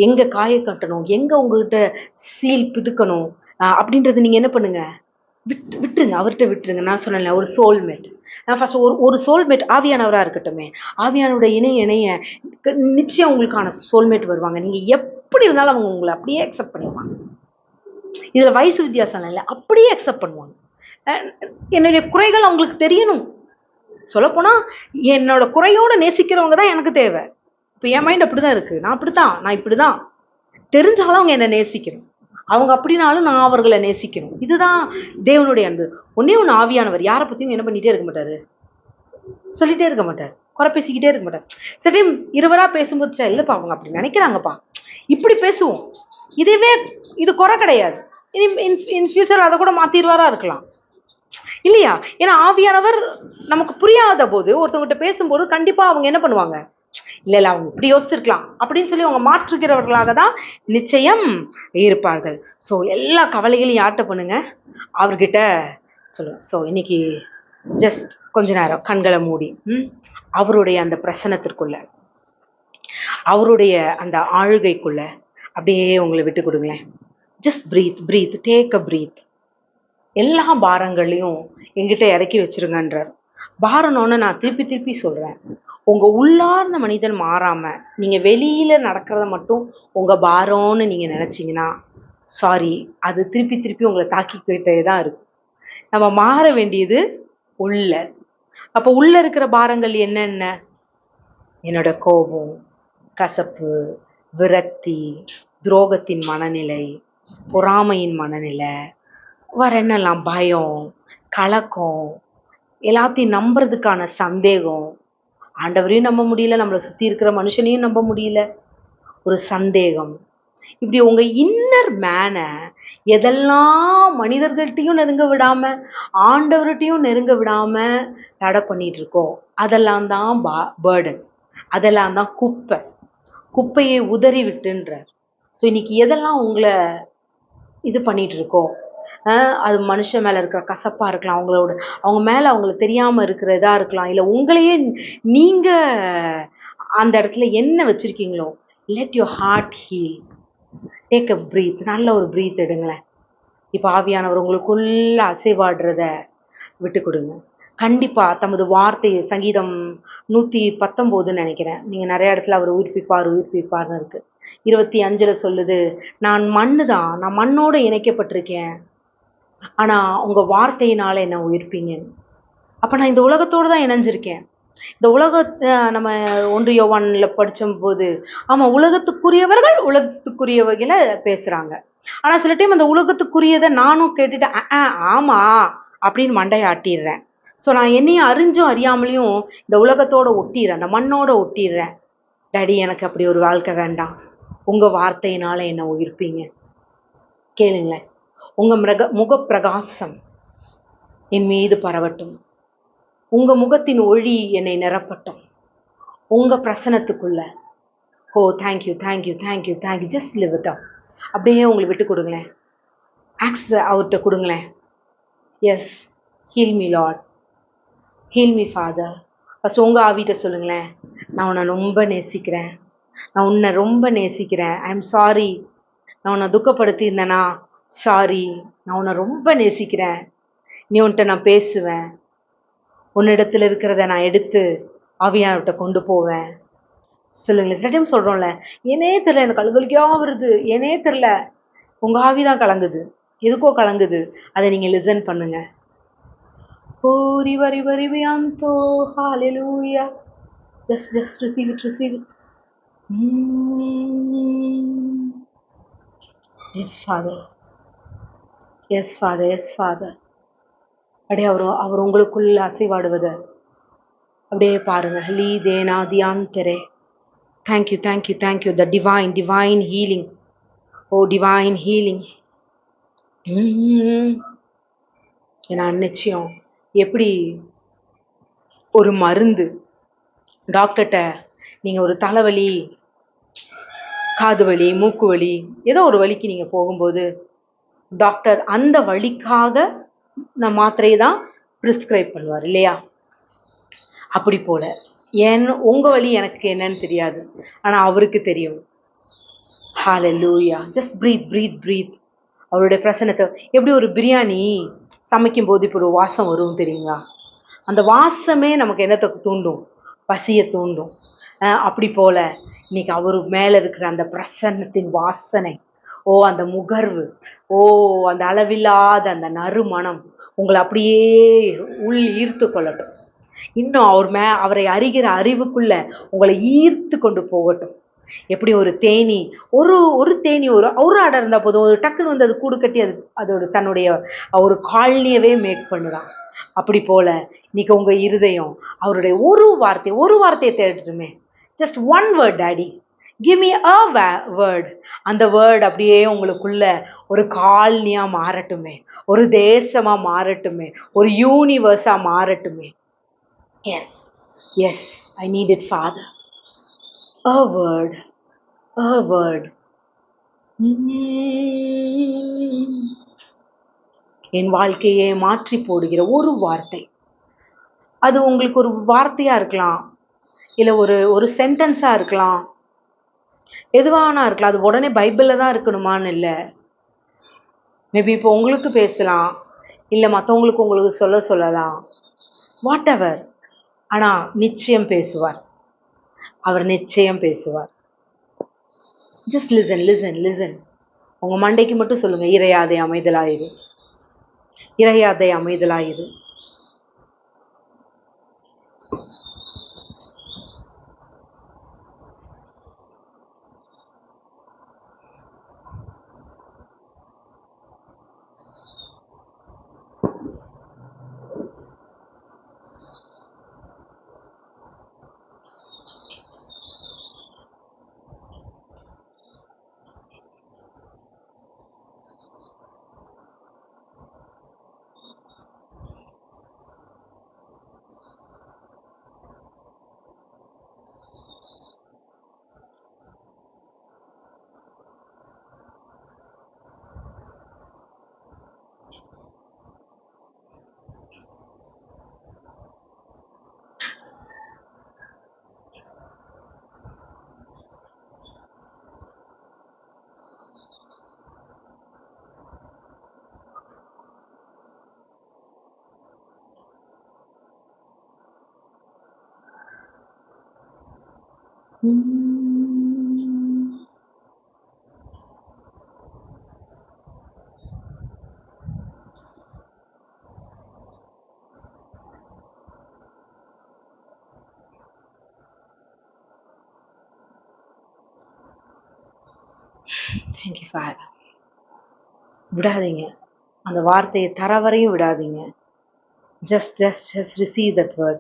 Speaker 1: எங்க காய கட்டணும், எங்க உங்ககிட்ட சீல் பிதுக்கணும் அப்படின்றது நீங்க என்ன பண்ணுங்க, விட்டுருங்க, அவர்கிட்ட விட்டுருங்க. நான் சொன்னேன்ல ஒரு சோல்மேட், ஃபர்ஸ்ட் ஒரு சோல்மேட் ஆவியானவராக இருக்கட்டுமே, ஆவியானோட இணைய நிச்சயம் உங்களுக்கான சோல்மேட் வருவாங்க. நீங்க எப்படி இருந்தாலும் அவங்க உங்களை அப்படியே அக்செப்ட் பண்ணிடுவாங்க. இதுல வயசு வித்தியாசம் இல்லை, அப்படியே அக்செப்ட் பண்ணுவாங்க. என்னுடைய குறைகள் அவங்களுக்கு தெரியணும். சொல்லப்போனா என்னோட குறையோட நேசிக்கிறவங்க தான் எனக்கு தேவை. இப்போ என் மைண்ட் அப்படிதான் இருக்கு, நான் இப்படிதான் தெரிஞ்சாலும் அவங்க என்னை நேசிக்கணும், அவங்க அப்படின்னாலும் நான் அவர்களை நேசிக்கணும். இதுதான் தேவனுடைய அன்பு. ஒன்னே ஒன்று, ஆவியானவர் யாரை பற்றியும் என்ன பண்ணிகிட்டே இருக்க மாட்டாரு, சொல்லிட்டே இருக்க மாட்டார், குறை பேசிக்கிட்டே இருக்க மாட்டார். சரி இருவராக பேசும்போது சார் இல்லைப்பா அவங்க அப்படி நினைக்கிறாங்கப்பா, இப்படி பேசுவோம். இது குறை கிடையாது. இன் ஃபியூச்சர் அதை கூட மாற்றிடுவாரா இருக்கலாம் இல்லையா? ஏன்னா ஆவியானவர் நமக்கு புரியாத போது ஒருத்தவங்கிட்ட பேசும்போது கண்டிப்பாக அவங்க என்ன பண்ணுவாங்க, இல்லை அவங்க இப்படி யோசிச்சிருக்கலாம் அப்படின்னு சொல்லி அவங்க மாற்றுகிறவர்களாக தான் நிச்சயம் இருப்பார்கள். ஸோ எல்லா கவலைகளையும் யார்கிட்ட பண்ணுங்க, அவர்கிட்ட சொல்லுங்க. ஸோ இன்னைக்கு ஜஸ்ட் கொஞ்ச நேரம் கண்களை மூடி அவருடைய அந்த பிரசன்னத்திற்குள்ள, அவருடைய அந்த ஆளுகைக்குள்ள அப்படியே உங்களை விட்டு கொடுங்களேன். Just breathe, take a breath. எல்லா பாரங்களையும் எங்கிட்ட இறக்கி வச்சிருங்கன்றார். பாரம்னு நான் திருப்பி சொல்றேன், உங்க உள்ளார்ந்த மனிதன் மாறாம நீங்க வெளியில நடக்கிறத மட்டும் உங்க பாரம்னு நீங்க நினைச்சீங்கன்னா சாரி, அது திருப்பி உங்களை தாக்கிக்கிட்டே தான் இருக்கும். நம்ம மாற வேண்டியது உள்ள. அப்ப உள்ள இருக்கிற பாரங்கள் என்னென்ன, என்னோட கோபம், கசப்பு, விரக்தி, துரோகத்தின் மனநிலை, பொறாமையின் மனநிலை, வேற என்னெல்லாம், பயம், கலக்கம், எல்லாத்தையும் நம்புறதுக்கான சந்தேகம், ஆண்டவரையும் நம்ப முடியல, நம்மளை சுத்தி இருக்கிற மனுஷனையும் நம்ப முடியல, ஒரு சந்தேகம். இப்படி உங்க இன்னர் மேனை எதெல்லாம் மனிதர்கள்ட்டையும் நெருங்க விடாம ஆண்டவர்கிட்டையும் நெருங்க விடாம தடை பண்ணிட்டு இருக்கோம், அதெல்லாம் தான் பேர்டன், அதெல்லாம் தான் குப்பையை உதறி விட்டுன்றார். ஸோ இன்னைக்கு எதெல்லாம் உங்களை இது பண்ணிட்டு இருக்கோம், அது மனுஷன் மேல இருக்கிற கசப்பா இருக்கலாம், அவங்க மேல அவங்களுக்கு தெரியாம இருக்கிற இதா இருக்கலாம், இல்லை உங்களையே நீங்க அந்த இடத்துல என்ன வச்சிருக்கீங்களோ, let your heart heal. Take a breath, நல்ல ஒரு பிரீத் எடுங்களேன். இப்போ ஆவியானவர் உங்களுக்குள்ள அசைவாடுறத விட்டு கொடுங்க. கண்டிப்பா தமது வார்த்தை, சங்கீதம் 119 நினைக்கிறேன், நீங்க நிறைய இடத்துல அவர் உயிர்ப்பிப்பார்னு இருக்கு. 25 சொல்லுது, நான் மண்ணு தான், நான் மண்ணோட இணைக்கப்பட்டிருக்கேன், ஆனா உங்க வார்த்தையினால என்ன உயிர்ப்பீங்கன்னு. அப்ப நான் இந்த உலகத்தோடு தான் இணைஞ்சிருக்கேன். இந்த நம்ம 1 யோவான்ல படிச்சம்போது, ஆமா உலகத்துக்குரியவர்கள் உலகத்துக்குரியவைகள பேசுறாங்க. ஆனா சில டைம் அந்த உலகத்துக்குரியத நானும் கேட்டுட்டு, ஆமா அப்படின்னு மண்டைய ஆட்டிர்றேன். ஸோ நான் என்னையும் அறிஞ்சும் அறியாமலயும் இந்த உலகத்தோட ஒட்டிர்றேன். அந்த மண்ணோட ஒட்டிர்றேன். டாடி எனக்கு அப்படி ஒரு வாழ்க்கை வேண்டாம். உங்க வார்த்தையினால என்ன உயிர்ப்பீங்க. கேளுங்களேன். உங்க முகப்பிரகாசம் என் மீது பரவட்டும். உங்க முகத்தின் ஒளி என்னை நிரப்பட்டும். உங்க பிரசனத்துக்குள்ள. Oh thank you, thank you, thank you, thank you. Just live it up. அப்படியே உங்களை விட்டு கொடுங்களேன். அவர்கிட்ட கொடுங்களேன். Yes, heal me lord, heal me father. First உங்க ஆவிட்ட சொல்லுங்களேன். நான் உன்னை ரொம்ப நேசிக்கிறேன். நான் உன்னை ரொம்ப நேசிக்கிறேன். I am sorry. நான் உன்னை துக்கப்படுத்தியிருந்தேனா சாரி. நான் உன்னை ரொம்ப நேசிக்கிறேன். நீ உன்கிட்ட நான் பேசுவேன். உன்னிடத்துல இருக்கிறத நான் எடுத்து ஆவியானவர்கிட்ட கொண்டு போவேன். சொல்லுங்களேன். சில டைம் சொல்றோம்ல, ஏனே தெரியல எனக்கு அழுகழுகையா வருது, ஏனே தெரியல. உங்க ஆவிதான் கலங்குது. எதுக்கோ கலங்குது. அதை நீங்க லிசன் பண்ணுங்க. ஓ ரிவரி வரிவியாந்தோ ஹalleluya. Just receive it, receive it. Yes Father. Yes Father, yes Father. அப்படியே அவர் உங்களுக்குள்ள அசைவாடுவதை அப்படியே பாருங்க. லீ தேனா தியாந்தரே. Thank you, thank you, thank you. The divine healing. Oh, divine healing. ஏன்னா நிச்சயம் எப்படி ஒரு மருந்து டாக்டர்கிட்ட நீங்கள் ஒரு தலைவலி, காது வலி, மூக்கு வலி, ஏதோ ஒரு வலிக்கு நீங்கள் போகும்போது டாக்டர் அந்த வலிக்காக மாத்திரையை தான் ப்ரிஸ்கிரைப் பண்ணுவார் இல்லையா? அப்படி போல உங்கள் வலி எனக்கு என்னன்னு தெரியாது, ஆனால் அவருக்கு தெரியும். ஹalleluya. Just breathe. அவருடைய பிரசன்னத்தை எப்படி ஒரு பிரியாணி சமைக்கும் போது இப்போ ஒரு வாசம் வரும் தெரியுங்களா? அந்த வாசமே நமக்கு என்னத்தை தூண்டும்? பசியை தூண்டும். அப்படி போல இன்னைக்கு அவரு மேல இருக்கிற அந்த பிரசன்னத்தின் வாசனை, ஓ அந்த முகர்வு, ஓ அந்த அளவில்லாத அந்த நறுமணம் உங்களை அப்படியே உள் ஈர்த்து கொள்ளட்டும். இன்னும் அவரை அறிகிற அறிவுக்குள்ள உங்களை ஈர்த்து கொண்டு போகட்டும். எப்படி ஒரு தேனி ஒரு தேனி ஒரு அடை இருந்தா போதும், ஒரு டக்குன்னு வந்து அது கூடு கட்டி அதோட தன்னுடைய ஒரு காலனியவே மேக் பண்ணுதான். அப்படி போல இன்னைக்கு உங்க இருதயம் அவருடைய ஒரு வார்த்தையை தேடட்டுமே. Just one word daddy, give me a word. அந்த வேர்ட் அப்படியே உங்களுக்குள்ள ஒரு காலனியா மாறட்டுமே, ஒரு தேசமா மாறட்டுமே, ஒரு யூனிவர்ஸா மாறட்டுமே. Yes yes, I need it father. A word, a word. என் வாழ்க்கையை மாற்றி போடுகிற ஒரு வார்த்தை. அது உங்களுக்கு ஒரு வார்த்தையா இருக்கலாம், இல்ல ஒரு சென்டென்ஸா இருக்கலாம், எதுவானா இருக்கலாம். அது உடனே பைபிள்ல தான் இருக்கணுமான்னு இல்லை. மேபி இப்போ உங்களுக்கு பேசலாம், இல்லை மற்றவங்களுக்கு உங்களுக்கு சொல்லலாம். What ever. ஆனா நிச்சயம் பேசுவார். அவர் நிச்சயம் பேசுவார். Just listen. உங்க மண்டைக்கு மட்டும் சொல்லுங்க, இறையாதே அமைதலாயிரு, இறையாதே அமைதலாயிரு. Thank you father. விடாதீங்க, அந்த வார்த்தையை தர வரையும் விடாதீங்க. just receive that word.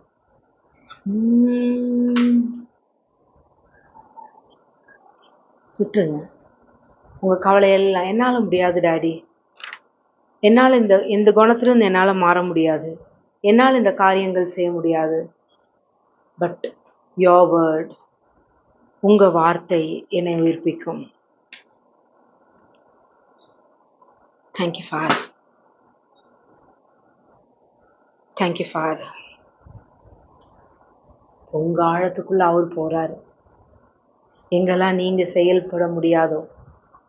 Speaker 1: விட்டுருங்க உங்க கவலையெல்லாம். என்னால முடியாது டாடி, என்னால் இந்த குணத்திலிருந்து என்னால் மாற முடியாது, என்னால் இந்த காரியங்கள் செய்ய முடியாது. பட் யோர் வேர்ட், உங்க வார்த்தை என்னை உயிர்ப்பிக்கும். Thank you father. Thank you father. உங்க ஆழத்துக்குள்ள அவர் போறாரு. எங்கெல்லாம் நீங்க செயல்பட முடியாதோ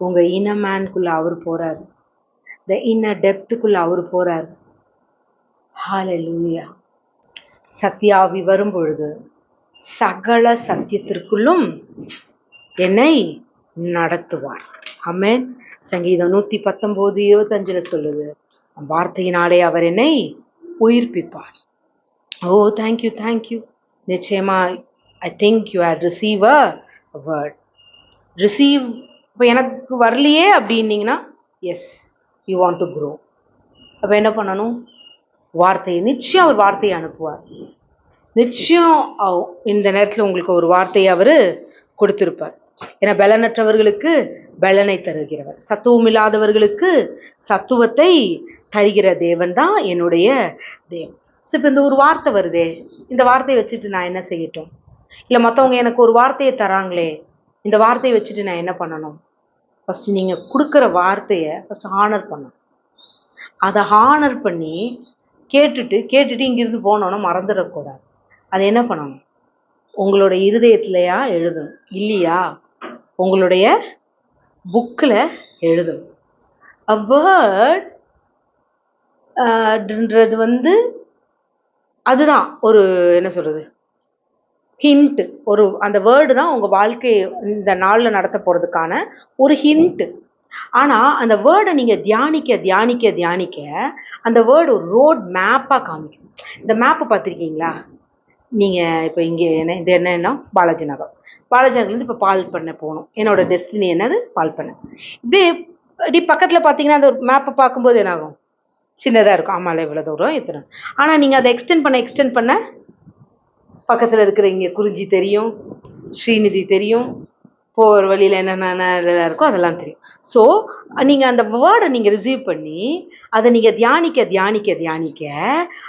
Speaker 1: உங்க இன்னர் மேனுக்குள்ள அவர் போறாரு. த இன்னர் டெப்த்துக்குள்ள அவர் போறாரு. ஹalleluya. சத்தியாவி வரும் பொழுது சகல சத்தியத்திற்குள்ளும் என்னை நடத்துவார். ஆமென். சங்கீதம் 119:25 சொல்லுது, வார்த்தையினாலே அவர் என்னை உயிர்ப்பிப்பார். ஓ தேங்க்யூ தேங்க்யூ. நிச்சயமா I think you had receive a word. Receive. இப்போ எனக்கு வரலையே அப்படின்னீங்கன்னா, yes you want to grow. அப்போ என்ன பண்ணணும்? வார்த்தையை நிச்சயம் அவர் வார்த்தையை அனுப்புவார். நிச்சயம் இந்த நேரத்தில் உங்களுக்கு ஒரு வார்த்தையை அவர் கொடுத்திருப்பார். ஏன்னா பலனற்றவர்களுக்கு பலனை தருகிறவர், சத்துவம் இல்லாதவர்களுக்கு சத்துவத்தை தருகிற தேவன் தான் என்னுடைய தேவன். ஸோ இப்போ இந்த ஒரு வார்த்தை வருதே, இந்த வார்த்தையை வச்சுட்டு நான் என்ன செய்யட்டும்? இல்லை மற்றவங்க எனக்கு ஒரு வார்த்தையை தராங்களே, இந்த வார்த்தையை வச்சுட்டு நான் என்ன பண்ணணும்? ஃபஸ்ட்டு நீங்கள் கொடுக்குற வார்த்தையை ஃபஸ்ட்டு ஹானர் பண்ணணும். அதை ஹானர் பண்ணி கேட்டுட்டு இங்கிருந்து போனோன்னா மறந்துடக்கூடாது. அதை என்ன பண்ணணும்? உங்களோட இருதயத்துலையா எழுதணும், இல்லையா உங்களுடைய புக்கில் எழுதணும். அ வேர்ட்ன்றது அதுதான் ஒரு என்ன சொல்கிறது, ஹிண்ட்டு. அந்த வேர்டு தான் உங்கள் வாழ்க்கையை இந்த நாளில் நடத்த போகிறதுக்கான ஒரு ஹிண்ட்டு. ஆனால் அந்த வேர்டை நீங்கள் தியானிக்க அந்த வேர்டு ஒரு ரோட் மேப்பாக காமிக்கும். இந்த மேப்பை பார்த்துருக்கீங்களா? நீங்கள் இப்போ இங்கே இது என்னன்னா பாலாஜி நகர்லேருந்து இப்போ பால் பண்ணை போகணும். என்னோட டெஸ்டினி என்னது? பால் பண்ணை. இப்படி பக்கத்தில் பார்த்தீங்கன்னா அந்த மேப்பை பார்க்கும்போது என்னாகும்? சின்னதாக இருக்கும். ஆமாம், இவ்வளோ தூரம் இத்தனை. ஆனால் நீங்கள் அதை எக்ஸ்டெண்ட் பண்ண பக்கத்தில் இருக்கிற இங்கே குறிஞ்சி தெரியும், ஸ்ரீநிதி தெரியும், போகிற வழியில் என்னென்ன இருக்கோ அதெல்லாம் தெரியும். ஸோ நீங்கள் அந்த வேர்டை நீங்கள் ரிசீவ் பண்ணி அதை நீங்கள் தியானிக்க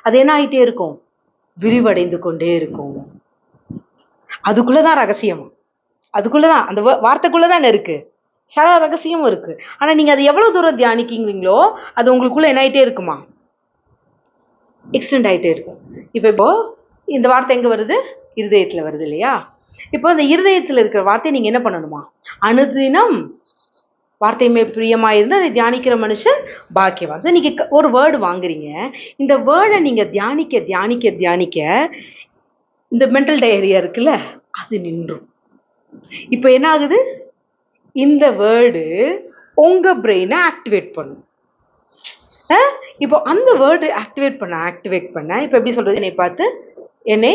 Speaker 1: அது என்ன ஆகிட்டே இருக்கும்? விரிவடைந்து கொண்டே இருக்கும். அதுக்குள்ளே தான் ரகசியம். அதுக்குள்ளே தான் அந்த வார்த்தைக்குள்ளே தான் என்ன இருக்குது? சில ரகசியமும் இருக்குது. ஆனால் நீங்கள் அதை எவ்வளோ தூரம் தியானிக்கிறீங்களோ அது உங்களுக்குள்ளே என்ன ஆகிட்டே இருக்குமா? எக்ஸ்டெண்ட் ஆகிட்டே இருக்கும். இப்போ இந்த வார்த்தை எங்கே வருது? இருதயத்தில் வருது இல்லையா? இப்போ அந்த இருதயத்தில் இருக்கிற வார்த்தையை நீங்கள் என்ன பண்ணணுமா? அனுதினம் வார்த்தையுமே பிரியமாக இருந்து அதை தியானிக்கிற மனுஷன் பாக்கியவான். ஸோ நீங்கள் ஒரு வேர்டு வாங்குறீங்க, இந்த வேர்டை நீங்கள் தியானிக்க இந்த மென்டல் டயரியா இருக்குல்ல, அது நின்றும். இப்போ என்ன ஆகுது? இந்த வேர்டு உங்கள் பிரெயினை ஆக்டிவேட் பண்ணும். இப்போ அந்த வேர்டு ஆக்டிவேட் பண்ண இப்போ எப்படி சொல்கிறது? என்னை பார்த்து என்னை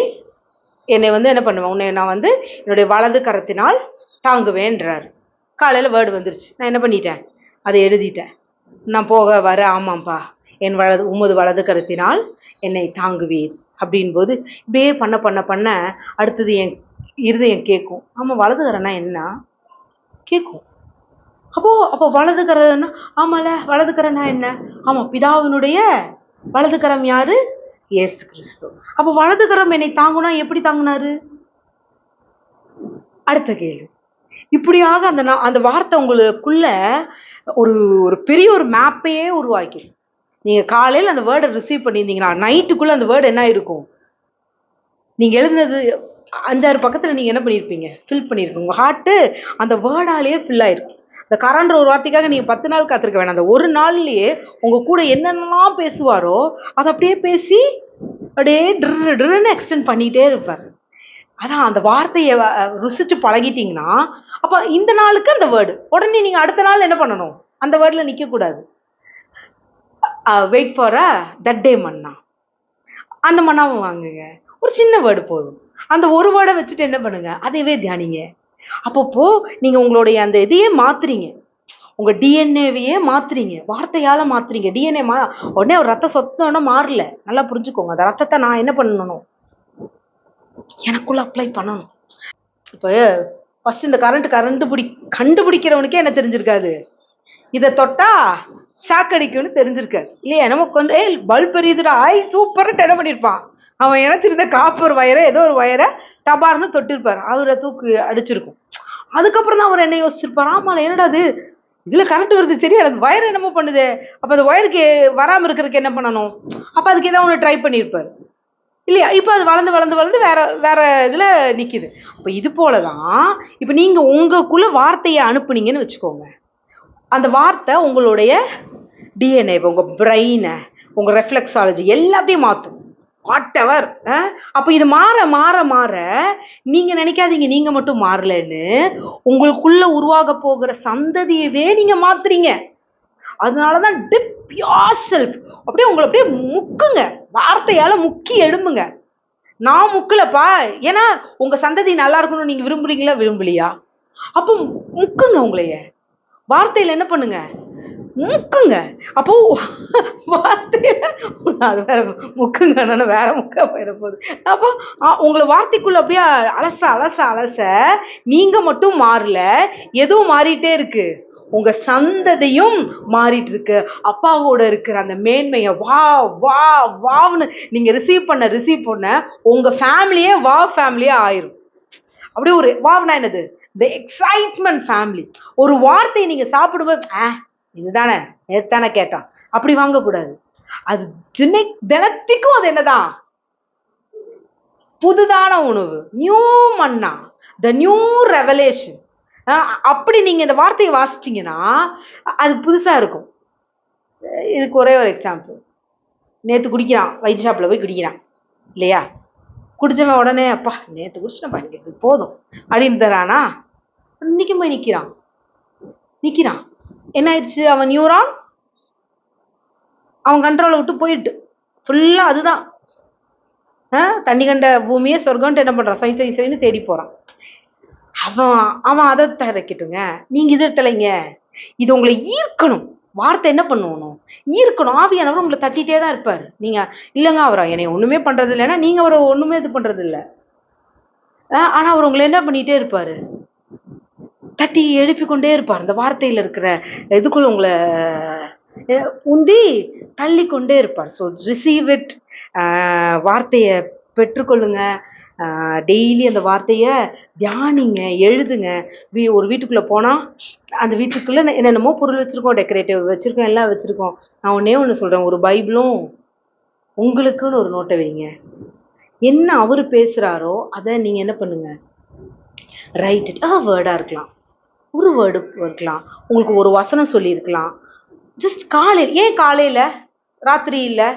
Speaker 1: என்ன பண்ணுவேன்? உன்னை நான் என்னுடைய வலது கரத்தினால் தாங்குவேன்றார். காலையில் வேர்டு வந்துருச்சு, நான் என்ன பண்ணிட்டேன்? அதை எழுதிட்டேன். நான் போக வர, ஆமாம்ப்பா, உமது வலது கரத்தினால் என்னை தாங்குவீர் அப்படின்போது இப்படியே பண்ண அடுத்தது என் இருதயம் கேட்கும், ஆமாம் வலதுகரன்னா என்ன கேட்கும். அப்போ வலதுகரன்னா, ஆமால வலதுகரன்னா என்ன? ஆமாம், பிதாவினுடைய வலதுகரம் யாரு? இயேசு கிறிஸ்து. அப்போ வலதுகரம் என்னை தாங்குனா எப்படி தாங்குனாரு? அடுத்த கேள்வி. இப்படியாக அந்த வார்த்தை உங்களுக்குள்ள ஒரு பெரிய ஒரு மேப்பையே உருவாக்கிடும். நீங்கள் காலையில் அந்த வேர்டை ரிசீவ் பண்ணியிருந்தீங்கன்னா நைட்டுக்குள்ளே அந்த வேர்டு என்ன இருக்கும்? நீங்கள் எழுதுனது 5-6 பக்கத்தில் நீங்கள் என்ன பண்ணியிருப்பீங்க? ஃபில் பண்ணியிருப்பீங்க. உங்கள் ஹார்ட்டு அந்த வேர்டாலேயே ஃபில் ஆகிருக்கும். இந்த கரண்ட ஒரு வார்த்தைக்காக நீங்கள் 10 நாள் காத்திருக்க வேணாம். அந்த ஒரு நாள்லேயே உங்கள் கூட என்னென்னலாம் பேசுவாரோ அதை அப்படியே பேசி அப்படியே ட்ருன்னு எக்ஸ்டெண்ட் பண்ணிகிட்டே இருப்பார். அதான் அந்த வார்த்தையை ருசிச்சு பழகிட்டீங்கன்னா அப்போ இந்த நாளுக்கு அந்த வேர்டு உடனே நீங்கள் அடுத்த நாள் என்ன பண்ணணும்? அந்த வேர்டில் நிற்கக்கூடாது. வெயிட் ஃபார் தட் டே மன்னா. அந்த மன்னாவை வாங்குங்க. ஒரு சின்ன வேர்டு போதும். அந்த ஒரு வேர்டை வச்சுட்டு என்ன பண்ணுங்க? அதையவே தியானிங்க. அப்பப்போ நீங்கள் உங்களுடைய அந்த இதையே மாற்றுறீங்க. உங்கள் டிஎன்ஏவையே மாற்றுறீங்க, வார்த்தையால் மாற்றுறீங்க. டிஎன்ஏ உடனே ஒரு ரத்த சொத்தோன்னா மாறல. நல்லா புரிஞ்சுக்கோங்க. அந்த ரத்தத்தை நான் என்ன பண்ணணும், எனக்குள்ள அப்ளை பண்ணணும். இப்போ ஃபர்ஸ்ட் இந்த கண்டுபிடிக்கிறவனுக்கே என்ன தெரிஞ்சிருக்காது, இதை தொட்டா ஷாக்கடிக்கும்னு தெரிஞ்சிருக்காது இல்லையா? நமக்கு வந்து பல்ப் எரியுதுடா, சூப்பராக என்ன பண்ணியிருப்பான், அவன் இணைச்சிருந்த காப்பர் வயரை ஏதோ ஒரு வயரை டபார்னு தொட்டிருப்பார், அவரை தூக்கு அடிச்சிருக்கும். அதுக்கப்புறம் தான் அவர் என்ன யோசிச்சிருப்பார், ஆமாம் என்னடா அது இதில் கரண்ட் வருது, சரி அது வயர் என்னமோ பண்ணுது, அப்போ அந்த வயருக்கு வராமல் இருக்கிறதுக்கு என்ன பண்ணணும், அப்போ அதுக்கு ஏதாவது ஒன்று ட்ரை பண்ணியிருப்பார் இல்லையா? இப்போ அது வளர்ந்து வளர்ந்து வளர்ந்து வேற வேற இதில் நிற்கிது. அப்போ இது போல தான் இப்போ நீங்கள் உங்களுக்குள்ள வார்த்தையை அனுப்புனீங்கன்னு வச்சுக்கோங்க, அந்த வார்த்தை உங்களுடைய டிஎன்ஏ, உங்கள் பிரெயினை, உங்கள் ரெஃப்ளெக்ஸாலஜி எல்லாத்தையும் மாற்றும். What ever. அப்போ இது மாற மாற மாற நீங்கள் நினைக்காதீங்க நீங்கள் மட்டும் மாறலன்னு, உங்களுக்குள்ள உருவாக போகிற சந்ததியவே நீங்கள் மாத்துறீங்க. அதனால தான் டிப் யோர் செல்ஃப், அப்படியே உங்களை அப்படியே முக்குங்க, வார்த்தையால் முக்கி எழும்புங்க. நான் முக்கலப்பா, ஏன்னா உங்கள் சந்ததி நல்லா இருக்கணும்னு நீங்கள் விரும்புறீங்களா விரும்பலையா? அப்போ முக்குங்க, உங்களைய வார்த்தையில் என்ன பண்ணுங்க, முக்குங்க. அப்போ வார்த்தையில அது வேற முக்குங்க, வேற முக்கா போயிட போகுது. அப்போ உங்களை வார்த்தைக்குள்ள அப்படியே அலச அலச அலச நீங்க மட்டும் மாறல, எதுவும் மாறிட்டே இருக்கு, உங்க சந்ததியும் மாறிட்டு இருக்கு. அப்பாவோட இருக்கிற அந்த மேன்மையை வா வா வாவ்னு நீங்க ரிசீவ் பண்ண உங்க ஃபேமிலியே வா ஃபேமிலியே ஆயிரும். அப்படியே ஒரு வாவ்னா என்னது, தி எக்ஸைட்மெண்ட் ஃபேமிலி. ஒரு வார்த்தையை நீங்க சாப்பிடும்போது இதுதானே நேத்தானே கேட்டான் அப்படி வாங்கக்கூடாது. அது தினத்திற்கும் அது என்னதான், புதுதான உணவு, new Manna, the new revelation. அப்படி நீங்க இந்த வார்த்தையை வாசிச்சீங்கன்னா அது புதுசா இருக்கும். இதுக்கு ஒரே ஒரு எக்ஸாம்பிள், நேற்று குடிக்கிறான், வைட் ஷாப்பில் போய் குடிக்கிறான் இல்லையா? குடிச்சவன் உடனே அப்பா நேற்று குடிச்சிட்டேன் பண்ணிக்கிறது போதும் அப்படின்னு தரானா, இன்னைக்கும் போய் நிற்கிறான். என்ன ஆயிடுச்சு, அவன் நியூரான் அவன் கண்ட்ரோலை விட்டு போயிட்டு ஃபுல்லாக அதுதான் தண்ணி கண்ட பூமியே சொர்க்கம்ட்டு என்ன பண்ணுறான், சொயின்னு தேடி போகிறான். அவன் அதை தரைக்கட்டுங்க, நீங்கள் இதை தலைங்க. இது உங்களை ஈர்க்கணும். வார்த்தை என்ன பண்ணணும், ஈர்க்கணும். ஆவியானவர் உங்களை தட்டிகிட்டே தான் இருப்பார். நீங்கள் இல்லைங்க அவரை என்னை ஒன்றுமே பண்ணுறது இல்லைன்னா நீங்கள் அவரை ஒன்றுமே இது பண்ணுறது இல்லை, ஆனால் அவர் உங்களை என்ன பண்ணிகிட்டே இருப்பார், தட்டி எழுப்பி கொண்டே இருப்பார். அந்த வார்த்தையில் இருக்கிற இதுக்குள்ள உங்களை உந்தி தள்ளி கொண்டே இருப்பார். ஸோ ரிசீவ் இட், வார்த்தையை பெற்றுக்கொள்ளுங்க. டெய்லி அந்த வார்த்தையை தியானிங்க, எழுதுங்க. ஒரு வீட்டுக்குள்ளே போனால் அந்த வீட்டுக்குள்ளே என்னென்னமோ பொருள் வச்சுருக்கோம், டெக்கரேட்டிவ் வச்சுருக்கோம், எல்லாம் வச்சுருக்கோம். நான் ஒன்றே ஒன்று சொல்கிறேன், ஒரு பைபிளும் உங்களுக்குன்னு ஒரு நோட்டை வைங்க. என்ன அவர் பேசுகிறாரோ அதை நீங்கள் என்ன பண்ணுங்க, ரைட் இட். வேர்டாக இருக்கலாம், ஒரு வேர்டு இருக்கலாம், உங்களுக்கு ஒரு வசனம் சொல்லியிருக்கலாம். ஜஸ்ட் காலையில், ஏன் காலையில் ராத்திரி இல்லை,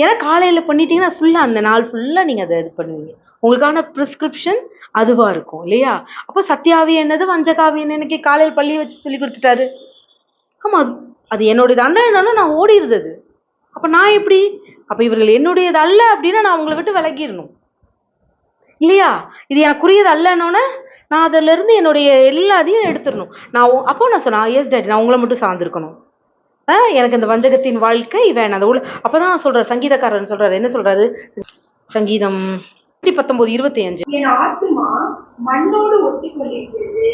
Speaker 1: ஏன்னா காலையில் பண்ணிட்டீங்கன்னா ஃபுல்லாக அந்த நாள் ஃபுல்லாக நீங்கள் அதை இது பண்ணுவீங்க. உங்களுக்கான ப்ரிஸ்கிரிப்ஷன் அதுவாக இருக்கும் இல்லையா? அப்போ சத்தியாவி என்னது, வஞ்சகாவி என்னன்னு காலையில் பள்ளியை வச்சு சொல்லி கொடுத்துட்டாரு. ஆமாம், அது என்னுடையது அல்ல என்னன்னா நான் ஓடிடுது அது. அப்போ நான் எப்படி, அப்போ இவர்கள் என்னுடையது அல்ல அப்படின்னா நான் அவங்கள விட்டு விலகிடணும் இல்லையா? இது எனக்குரியது அல்லன்னொன்னே நான் அதிலிருந்து என்னுடைய எல்லாத்தையும் எடுத்துடணும். அப்போ நான் சொன்னேன், எஸ் டாடி, நான் உங்களை மட்டும் சார்ந்திருக்கணும். எனக்கு இந்த வஞ்சகத்தின் வாழ்க்கை வேணாம். அந்த அப்பதான் சொல்றாரு சங்கீதக்காரன், சொல்றாரு என்ன சொல்றாரு, சங்கீதம் 19:25,
Speaker 2: என் ஆத்துமா மண்ணோடு ஒட்டி கொண்டிருக்கிறது,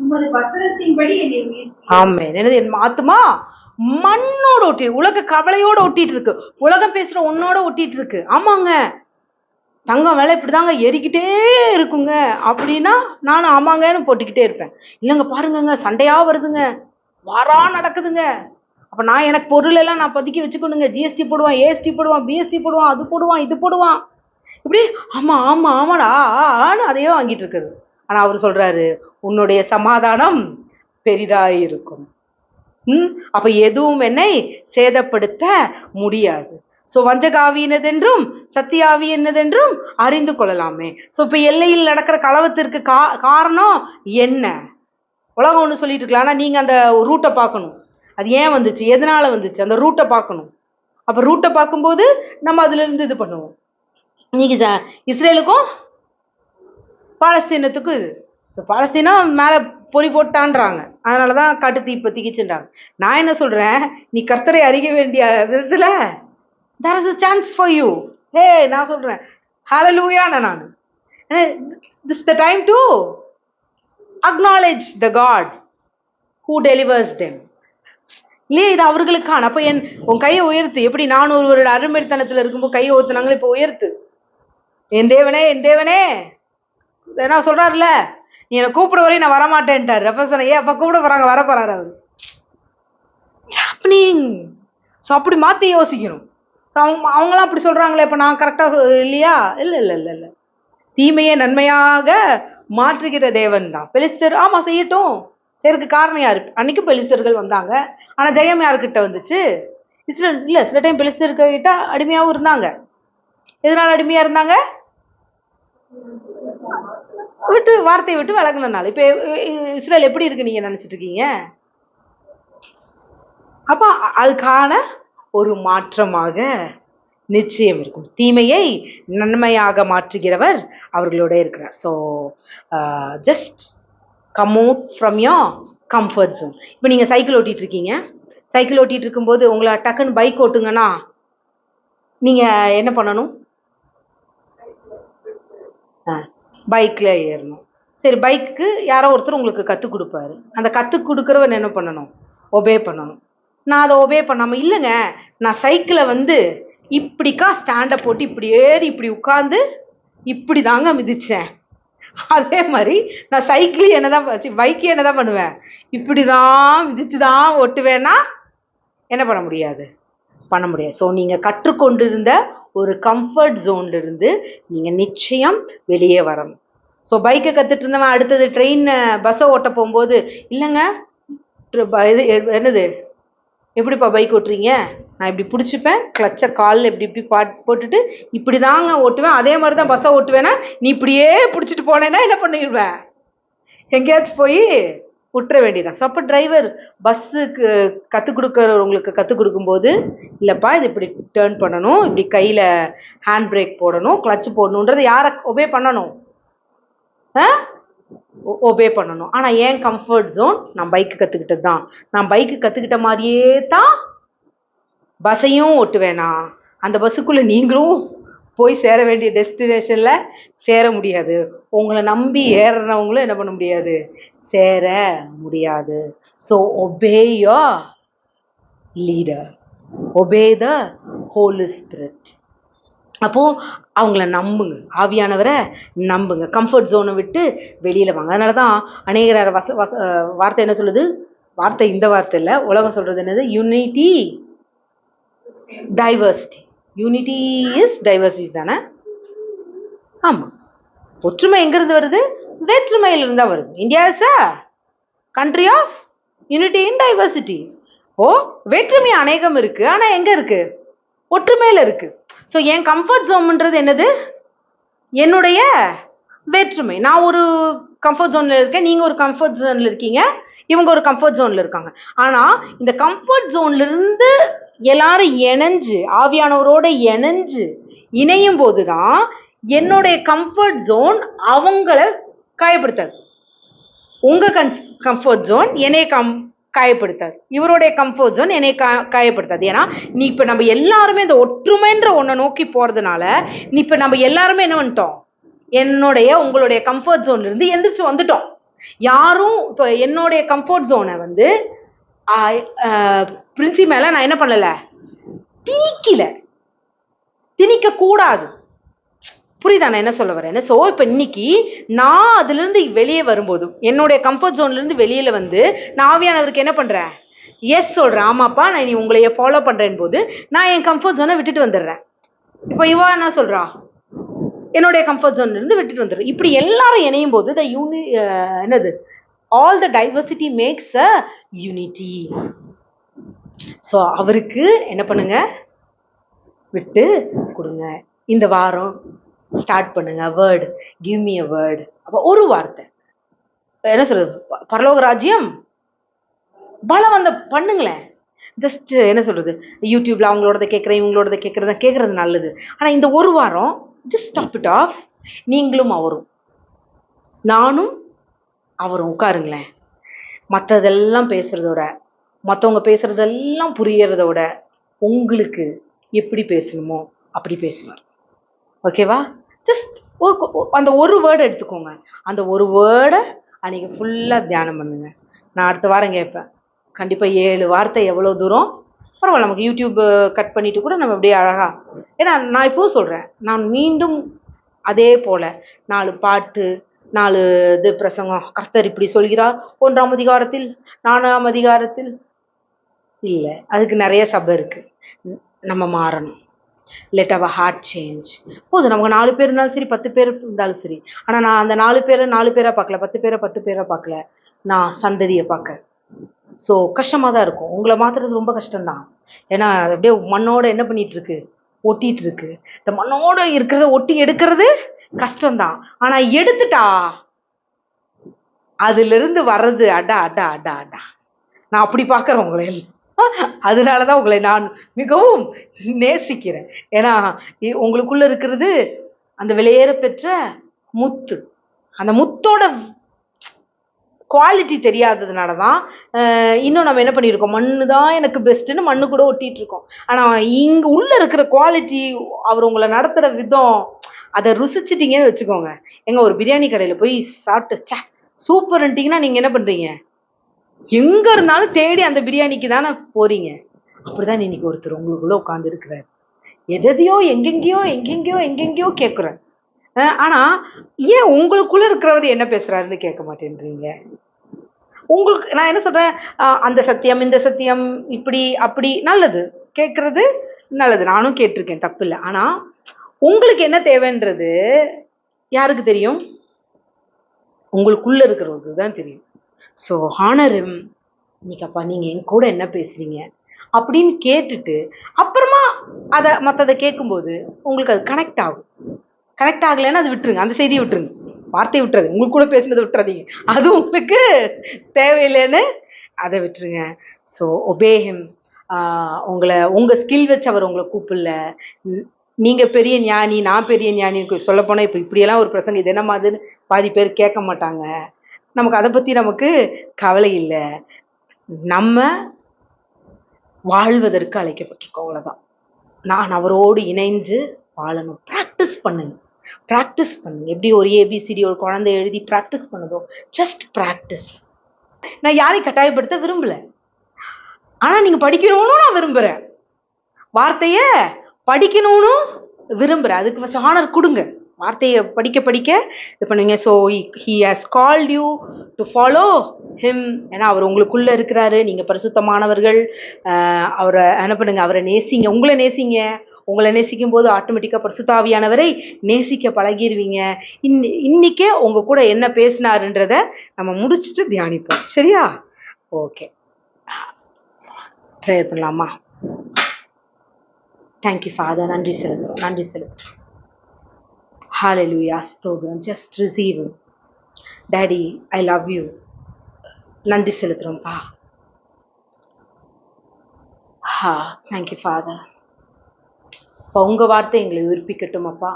Speaker 2: உமது வசனத்தின்படி என்னை உயிர்ப்பியும்.
Speaker 1: ஆமென். என்னது, என் ஆத்துமா மண்ணோட ஒட்டி, உலக கவலையோட ஒட்டிட்டு இருக்கு, உலகம் பேசுற உன்னோட ஒட்டிட்டு இருக்கு. ஆமாங்க, தங்கம் வேலை இப்படிதாங்க ஏறிக்கிட்டே இருக்குங்க அப்படின்னா நானும் ஆமாங்கன்னு போட்டுக்கிட்டே இருப்பேன். இல்லைங்க பாருங்கங்க சண்டையா வருதுங்க, வாரா நடக்குதுங்க, அப்போ நான் எனக்கு பொருள் எல்லாம் நான் பதுக்கி வச்சுக்கணுங்க, ஜிஎஸ்டி போடுவான், ஏஎஸ்டி போடுவான், பிஎஸ்டி போடுவான், அது போடுவான், இது போடுவான், இப்படி ஆமாம் ஆமாம் ஆமாடா ஆன்னு அதையே வாங்கிட்டு இருக்குது. ஆனால் அவர் சொல்றாரு, உன்னுடைய சமாதானம் பெரிதாய் இருக்கும். அப்போ எதுவும் என்னை சேதப்படுத்த முடியாது. ஸோ வஞ்சகாவி என்னதென்றும் சத்தியாவி என்னதென்றும் அறிந்து கொள்ளலாமே. ஸோ இப்போ எல்லையில் நடக்கிற கலவத்திற்கு காரணம் என்ன, உலகம் ஒன்று சொல்லிட்டு இருக்கலாம், ஆனால் நீங்கள் அந்த ரூட்டை பார்க்கணும். அது ஏன் வந்துச்சு, எதனால வந்துச்சு, அந்த ரூட்டை பார்க்கணும். அப்போ ரூட்டை பார்க்கும்போது நம்ம அதுலேருந்து இது பண்ணுவோம். இன்னைக்கு இஸ்ரேலுக்கும் பாலஸ்தீனத்துக்கும் இது, ஸோ பாலஸ்தீனம் மேலே பொறி போட்டான்றாங்க. அதனால தான் காட்டு தீ பத்திக்கிச்சுன்றாங்க. நான் என்ன சொல்றேன், நீ கர்த்தரை அறிய வேண்டிய விதத்துல there is a chance for you. ஹே, நான் சொல்றேன் ஹalleluya நான். This is the time to acknowledge the God who delivers them. இல்லையே, இது அவர்களுக்கான. அப்ப உன் கையை உயர்த்து. எப்படி 400 வருட அருமைத்தனத்துல இருக்கும்போது கையை ஊத்துனாங்களே, இப்ப உயர்த்து. என் தேவனே, என் தேவனே, என்ன சொல்றாருல, நீ என்னை கூப்பிட வரையும் நான் வரமாட்டேன்ட்டாரு. அப்ப சொன்னேன், ஏன் அப்ப கூப்பிட போறாங்க, வர போறாரு அவரு. ஸோ அப்படி மாத்தி யோசிக்கணும். ஸோ அவங்களாம் அப்படி சொல்றாங்களே, இப்ப நான் கரெக்டா இல்லையா? இல்ல இல்ல இல்ல இல்ல, தீமையை நன்மையாக மாற்றுகிற தேவன் தான். பெலிஸ்தர் ஆமா செய்யட்டும். சரிக்கு காரணம் யாரு? அன்னைக்கு பெலிஸ்தர்கள் வந்தாங்க. ஆனா ஜெயம் யாருக்கிட்ட வந்துச்சு? இஸ்ரேல் இல்ல. சில டைம் பெலிஸ்தர்கிட்ட அடிமையாவும் இருந்தாங்க. எதனால அடிமையா இருந்தாங்க? வார்த்தையை விட்டு விலகுனனால. இப்ப இஸ்ரேல் எப்படி இருக்கு நீங்க நினைச்சிட்டு இருக்கீங்க? அப்ப அதுக்கான ஒரு மாற்றமாக நிச்சயம் இருக்கும். தீமையை நன்மையாக மாற்றுகிறவர் அவர்களோட இருக்கிறார். So just come out from your comfort zone. இப்போ நீங்கள் சைக்கிள் ஓட்டிட்டு இருக்கீங்க. சைக்கிள் ஓட்டிட்டு இருக்கும்போது உங்களை டக்குன்னு பைக் ஓட்டுங்கன்னா நீங்கள் என்ன பண்ணணும்? பைக்கில் ஏறணும். சரி, பைக்கு யாரோ ஒருத்தர் உங்களுக்கு கற்றுக் கொடுப்பாரு. அந்த கற்றுக் கொடுக்குறவன் என்ன பண்ணணும்? ஒபே பண்ணணும். நான் அதை ஒபே பண்ணாமல், இல்லைங்க நான் சைக்கிளை இப்படிக்கா ஸ்டாண்டை போட்டு இப்படி ஏறி இப்படி உட்காந்து இப்படி தாங்க மிதிச்சேன். அதே மாதிரி நான் சைக்கிள் என்னதான் பைக்கு என்னதான் பண்ணுவேன்? இப்படி தான் மிதிச்சு தான் ஓட்டுவேன்னா என்ன பண்ண முடியாது? பண்ண முடியாது. ஸோ நீங்கள் கற்றுக்கொண்டிருந்த ஒரு கம்ஃபர்ட் ஜோன்ல இருந்து நீங்கள் நிச்சயம் வெளியே வரணும். ஸோ பைக்கை கற்றுட்டு இருந்தவன் அடுத்தது ட்ரெயின் பஸ்ஸை ஓட்ட போகும்போது, இல்லைங்க இது என்னது, எப்படிப்பா பைக் ஓட்டுறீங்க? நான் இப்படி பிடிச்சிப்பேன், கிளச்சை காலில் இப்படி இப்படி போட்டுட்டு இப்படி தாங்க ஓட்டுவேன். அதே மாதிரி தான் பஸ்ஸை ஓட்டுவேன்னா நீ இப்படியே பிடிச்சிட்டு போனேன்னா என்ன பண்ணிடுவேன்? எங்கேயாச்சும் போய் விட்டுற வேண்டியதான். ஸோ அப்போ டிரைவர் பஸ்ஸுக்கு கற்றுக் கொடுக்குறவங்களுக்கு கற்றுக் கொடுக்கும்போது, இல்லைப்பா இது இப்படி டேர்ன் பண்ணணும், இப்படி கையில் ஹேண்ட் பிரேக் போடணும், கிளச்சு போடணுன்றது யாரை ஒபே பண்ணணும்? ஒபே பண்ணணும். ஆனால் ஏன் கம்ஃபர்ட் ஜோன்? நான் பைக்கு கற்றுக்கிட்டது தான். நான் பைக்கு கற்றுக்கிட்ட மாதிரியே தான் பஸ்ஸையும் ஓட்டுவேனா? அந்த பஸ்ஸுக்குள்ளே நீங்களும் போய் சேர வேண்டிய டெஸ்டினேஷனில் சேர முடியாது. உங்களை நம்பி ஏறினவங்களும் என்ன பண்ண முடியாது? சேர முடியாது. So obey your leader, obey the holy spirit. அப்போது அவங்கள நம்புங்க, ஆவியானவரை நம்புங்க, கம்ஃபர்ட் ஜோனை விட்டு வெளியில் வாங்க. அதனால தான் அநேகர் வார்த்தை என்ன சொல்லுது? வார்த்தை இந்த வார்த்தை இல்லை, உலகம் சொல்கிறது என்னது? Unity diversity. Unity is diversity தானே? ஆமாம். ஒற்றுமை எங்கேருந்து வருது? வேற்றுமையிலிருந்து தான் வருது. India is a country of unity in diversity. Oh, வேற்றுமை அநேகம் இருக்குது, ஆனால் எங்கே இருக்குது? ஒற்றுமையில் இருக்குது. ஸோ என் கம்ஃபர்ட் ஜோன்ன்றது என்னது? என்னுடைய வேற்றுமை. நான் ஒரு கம்ஃபர்ட் ஜோனில் இருக்கேன், நீங்கள் ஒரு கம்ஃபர்ட் ஜோனில் இருக்கீங்க, இவங்க ஒரு கம்ஃபர்ட் ஜோனில் இருக்காங்க. ஆனால் இந்த கம்ஃபர்ட் ஜோன்லேருந்து எல்லாரும் இணைஞ்சு ஆவியானவரோட இணையும் போது தான் என்னுடைய கம்ஃபர்ட் ஜோன் அவங்கள காயப்படுத்தாது. உங்கள் கம்ஃபர்ட் ஜோன் என்னை காயப்படுத்தாது, இவருடைய கம்ஃபர்ட் ஜோன் என்னை காயப்படுத்தாது. ஏன்னா நீ இப்போ நம்ம எல்லாருமே இந்த ஒற்றுமைன்ற ஒன்றை நோக்கி போகிறதுனால இப்போ நம்ம எல்லாருமே என்ன பண்ணிட்டோம்? உங்களுடைய கம்ஃபர்ட் ஜோன்லேருந்து எந்திரிச்சு வந்துட்டோம். யாரும் இப்போ என்னுடைய கம்ஃபர்ட் ஜோனை பிரின்சி மேலே நான் என்ன பண்ணலை? திணிக்க கூடாது. புரியுதா நான் என்ன சொல்ல வரேன்னு? ஸோ இப்போ இன்னைக்கு நான் அதுலேருந்து வெளியே வரும்போது, என்னுடைய கம்ஃபர்ட் ஜோன்லேருந்து வெளியில் நான் ஆவியானவருக்கு என்ன பண்ணுறேன்? எஸ் சொல்கிறேன். ஆமாப்பா நான் நீ உங்களைய ஃபாலோ பண்ணுறேன் போது நான் என் கம்ஃபர்ட் ஜோனை விட்டுட்டு வந்துடுறேன். இப்போ இவா என்ன சொல்கிறா? என்னுடைய கம்ஃபர்ட் ஜோன்லேருந்து விட்டுட்டு வந்துடுறேன். இப்படி எல்லாரும் இணையும் போது என்னது? All the diversity maths a unity. So அவருக்கு என்ன பண்ணுங்க? விட்டு கொடுங்க. இந்த வாரம் ஸ்டார்ட் பண்ணுங்க. வேர்டு, கிவ் மீ அ வேர்டு. அப்போ ஒரு வார்த்தை என்ன சொல்றது? பரலோக ராஜ்யம் பலம் பண்ணுங்களேன். ஜஸ்ட் என்ன சொல்றது, யூடியூப்ல அவங்களோட கேட்குறேன், இவங்களோட கேட்கறது நல்லது. ஆனால் இந்த ஒரு வாரம் ஜஸ்ட் ஸ்டாப் இட் ஆஃப். நீங்களும் அவரும், நானும் அவரும் உட்காருங்களேன். மற்றதெல்லாம் பேசுகிறதோட, மற்றவங்க பேசுகிறதெல்லாம் புரியறதோட உங்களுக்கு எப்படி பேசணுமோ அப்படி பேசுவார். ஓகேவா? ஜஸ்ட் அந்த ஒரு வேர்டை எடுத்துக்கோங்க. அந்த ஒரு வேர்டை அன்றைக்கி ஃபுல்லாக தியானம் பண்ணுங்க. நான் அடுத்த வாரம் கேட்பேன். கண்டிப்பாக 7 வார்த்தை எவ்வளோ தூரம் பரவாயில்ல, நமக்கு யூடியூப் கட் பண்ணிட்டு கூட நம்ம அப்படியே அழகாக. ஏன்னா நான் இப்போவும் சொல்கிறேன், நான் மீண்டும் அதே போல் 4 பாட்டு 4 இது பிரசங்கம், கர்த்தர் இப்படி சொல்கிறார் 1ஆம் அதிகாரத்தில் 4ஆம் அதிகாரத்தில் இல்லை. அதுக்கு நிறைய சபை இருக்குது. நம்ம மாறணும். Let our heart change. போதும், நமக்கு 4 பேர் இருந்தாலும் சரி, 10 பேர் இருந்தாலும் சரி. ஆனால் நான் அந்த 4 பேரை 4 பேராக பார்க்கல, 10 பேரை 10 பேராக பார்க்கல, நான் சந்ததியை பார்க்க. ஸோ கஷ்டமாக தான் இருக்கும். உங்களை மாற்றுறது ரொம்ப கஷ்டம்தான். ஏன்னா அப்படியே மண்ணோட என்ன பண்ணிட்டு இருக்கு, ஒட்டிட்டு இருக்கு. இந்த மண்ணோட இருக்கிறத ஒட்டி எடுக்கிறது கஷ்டம்தான். ஆனால் எடுத்துட்டா அதிலிருந்து வர்றது அடா அடா அடா அடா. நான் அப்படி பார்க்குறேன் உங்களை எல்லாம். அதனால தான் உங்களை நான் மிகவும் நேசிக்கிறேன். ஏன்னா உங்களுக்குள்ள இருக்கிறது அந்த வெளியேற பெற்ற முத்து. அந்த முத்தோட குவாலிட்டி தெரியாததுனால தான் இன்னும் நம்ம என்ன பண்ணியிருக்கோம், மண்ணு தான் எனக்கு பெஸ்ட்டுன்னு மண்ணு கூட ஒட்டிகிட்டு இருக்கோம். ஆனால் இங்கே உள்ளே இருக்கிற குவாலிட்டி, அவர் உங்களை நடத்துகிற விதம், அதை ருசிச்சிட்டிங்கன்னு வச்சுக்கோங்க. ஒரு பிரியாணி கடையில் போய் சாப்பிட்டு சூப்பர்ன்ட்டிங்கன்னா நீங்கள் என்ன பண்ணுறீங்க, எங்கே இருந்தாலும் தேடி அந்த பிரியாணிக்கு தானே போகிறீங்க. அப்படி தான் இன்னைக்கு ஒருத்தர் உங்களுக்குள்ளே உட்காந்து இருக்கிறார். எதையோ எங்கெங்கேயோ கேட்குறேன். ஆனால் ஏன் உங்களுக்குள்ளே இருக்கிறவர் என்ன பேசுகிறாருன்னு கேட்க மாட்டேன்றீங்க? உங்களுக்கு நான் என்ன சொல்கிறேன், அந்த சத்தியம் இந்த சத்தியம் இப்படி அப்படி நல்லது, கேட்குறது நல்லது, நானும் கேட்டிருக்கேன், தப்பு இல்லை. ஆனால் உங்களுக்கு என்ன தேவைன்றது யாருக்கு தெரியும்? உங்களுக்குள்ளே இருக்கிறவருக்கு தான் தெரியும். ஸோ ஹானரும் இன்னைக்கு அப்பா நீங்கள் என் கூட என்ன பேசுகிறீங்க அப்படின்னு கேட்டுட்டு அப்புறமா அதை மற்றதை கேட்கும்போது உங்களுக்கு அது கனெக்ட் ஆகும். கனெக்ட் ஆகலைன்னா அது விட்டுருங்க, அந்த செய்தியை விட்டுருங்க, வார்த்தையை விட்டுறது, உங்களுக்கு கூட பேசுனதை விட்டுறாதீங்க, அது உங்களுக்கு தேவையில்லைன்னு அதை விட்டுருங்க. So obey him. உங்கள் ஸ்கில் வச்சு அவர் உங்களை கூப்பிடல. நீங்கள் பெரிய ஞானி, நான் பெரிய ஞானின்னு சொல்லப்போனால் இப்போ இப்படியெல்லாம் ஒரு பிரசங்கம் இது என்ன மாதிரின்னு பாதி பேர் கேட்க மாட்டாங்க. நமக்கு அதை பற்றி நமக்கு கவலை இல்லை. நம்ம வாழ்வதற்கு அழைக்கப்பட்டிருக்கோம், அவ்வளோதான். நான் அவரோடு இணைஞ்சு வாழணும். ப்ராக்டிஸ் பண்ணுங்க, ப்ராக்டிஸ் பண்ணுங்க. எப்படி ஒரு ஏபிசிடி ஒரு குழந்தை எழுதி ப்ராக்டிஸ் பண்ணுதோ, ஜஸ்ட் ப்ராக்டிஸ். நான் யாரையும் கட்டாயப்படுத்த விரும்பல, ஆனால் நீங்கள் படிக்கணும்னு நான் விரும்புகிறேன், வார்த்தையை படிக்கணும்னு விரும்புகிறேன். அதுக்கு ஃபஸ்ட் ஹானர் கொடுங்க. வார்த்தையை படிக்க படிக்க இது பண்ணுவீங்க. So he has called you to follow him. ஏன்னா அவர் உங்களுக்குள்ளே இருக்கிறாரு, நீங்கள் பரிசுத்தமானவர்கள். அவரை என்ன பண்ணுங்க, அவரை நேசிங்க, உங்களை நேசிங்க. உங்களை நேசிக்கும் போது ஆட்டோமேட்டிக்காக பரிசுத்தாவியானவரை நேசிக்க பழகிடுவீங்க. இன்னைக்கே உங்கள் கூட என்ன பேசினாருன்றதை நம்ம முடிச்சுட்டு தியானிப்போம், சரியா? ஓகே, ப்ரேயர் பண்ணலாமா? Thank you father. நன்றி செலுத்துகிறோம், நன்றி செலுத்துகிறோம். ஹalleluya, ஸ்தோத்திரம். Just receive. Daddy, I love you. நன்றி செலுத்துகிறோம்ப்பா. Thank you father. இப்போ உங்கள் வார்த்தை எங்களை உயிர்ப்பிக்கட்டும் அப்பா.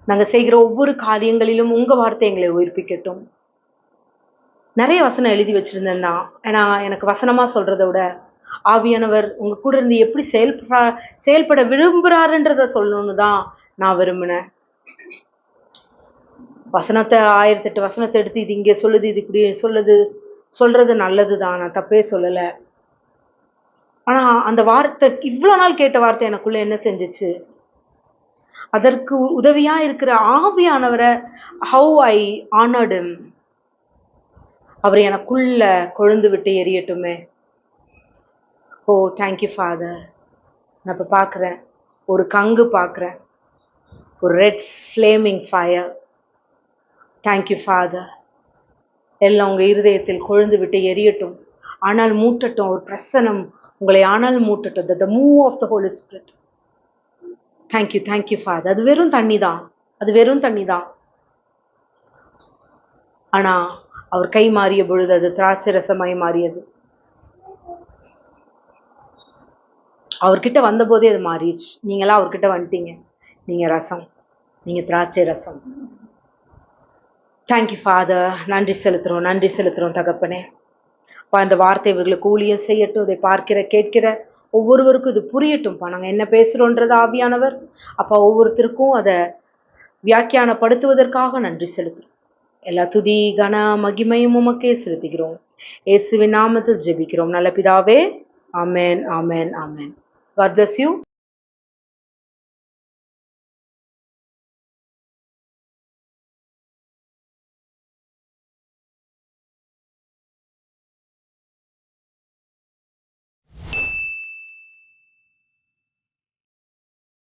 Speaker 1: நாங்கள் செய்கிற ஒவ்வொரு காரியங்களிலும் உங்கள் வார்த்தை எங்களை உயிர்ப்பிக்கட்டும். நிறைய வசனம் எழுதி வச்சுருந்தேன் தான். ஏன்னா எனக்கு வசனமாக சொல்கிறத விட ஆவியானவர் உங்கள் கூட இருந்து எப்படி செயல்பட விரும்புகிறாருன்றத சொல்லணும்னு தான் நான் விரும்பினேன். வசனத்தை 1008 வசனத்தை எடுத்து இது இங்கே சொல்லுது, இது இப்படி சொல்கிறது நல்லது தான், நான் தப்பே சொல்லலை. ஆனால் அந்த வார்த்தை, இவ்வளோ நாள் கேட்ட வார்த்தை எனக்குள்ளே என்ன செஞ்சிச்சு, அதற்கு உதவியாக இருக்கிற ஆவியானவரை ஹவு ஐ ஆனர்ட் ஹிம். அவர் எனக்குள்ள கொழுந்து விட்டு எரியட்டுமே. ஓ தேங்க்யூ ஃபாதர். நான் இப்போ பார்க்குறேன், ஒரு கங்கு பார்க்குறேன், ஒரு red flaming fire. Thank you father. எல்லாம் உங்கள் இருதயத்தில் கொழுந்து விட்டு எரியட்டும், ஆனால் மூட்டட்டும். ஒரு பிரசனம் உங்களை ஆனால் மூட்டட்டும். The move of the holy spirit. Thank you father. அது வெறும் தண்ணி தான், அது வெறும் தண்ணி தான். ஆனால் அவர் கை மாறிய பொழுது அது திராட்சை ரசமாய் மாறியது. அவர்கிட்ட வந்தபோதே அது மாறிடுச்சு. நீங்களாம் அவர்கிட்ட வந்துட்டீங்க, நீங்கள் ரசம், நீங்கள் திராட்சை ரசம். Thank you father. நன்றி செலுத்துகிறோம், நன்றி செலுத்துகிறோம் தகப்பனே. இந்த வார்த்தை இவர்களுக்கு ஊழியம் செய்யட்டும். இதை பார்க்கிற கேட்கிற ஒவ்வொருவருக்கும் இது புரியட்டும்ப்பா. நாங்கள் என்ன பேசுகிறோன்றது ஆவியானவர் அப்பா ஒவ்வொருத்தருக்கும் அதை வியாக்கியானப்படுத்துவதற்காக நன்றி செலுத்துகிறோம். எல்லா துதி கன மகிமையும் உமக்கே செலுத்துகிறோம். இயேசுவின் நாமத்தில் ஜெபிக்கிறோம் நல்ல பிதாவே. ஆமென், ஆமென், ஆமென். God bless you.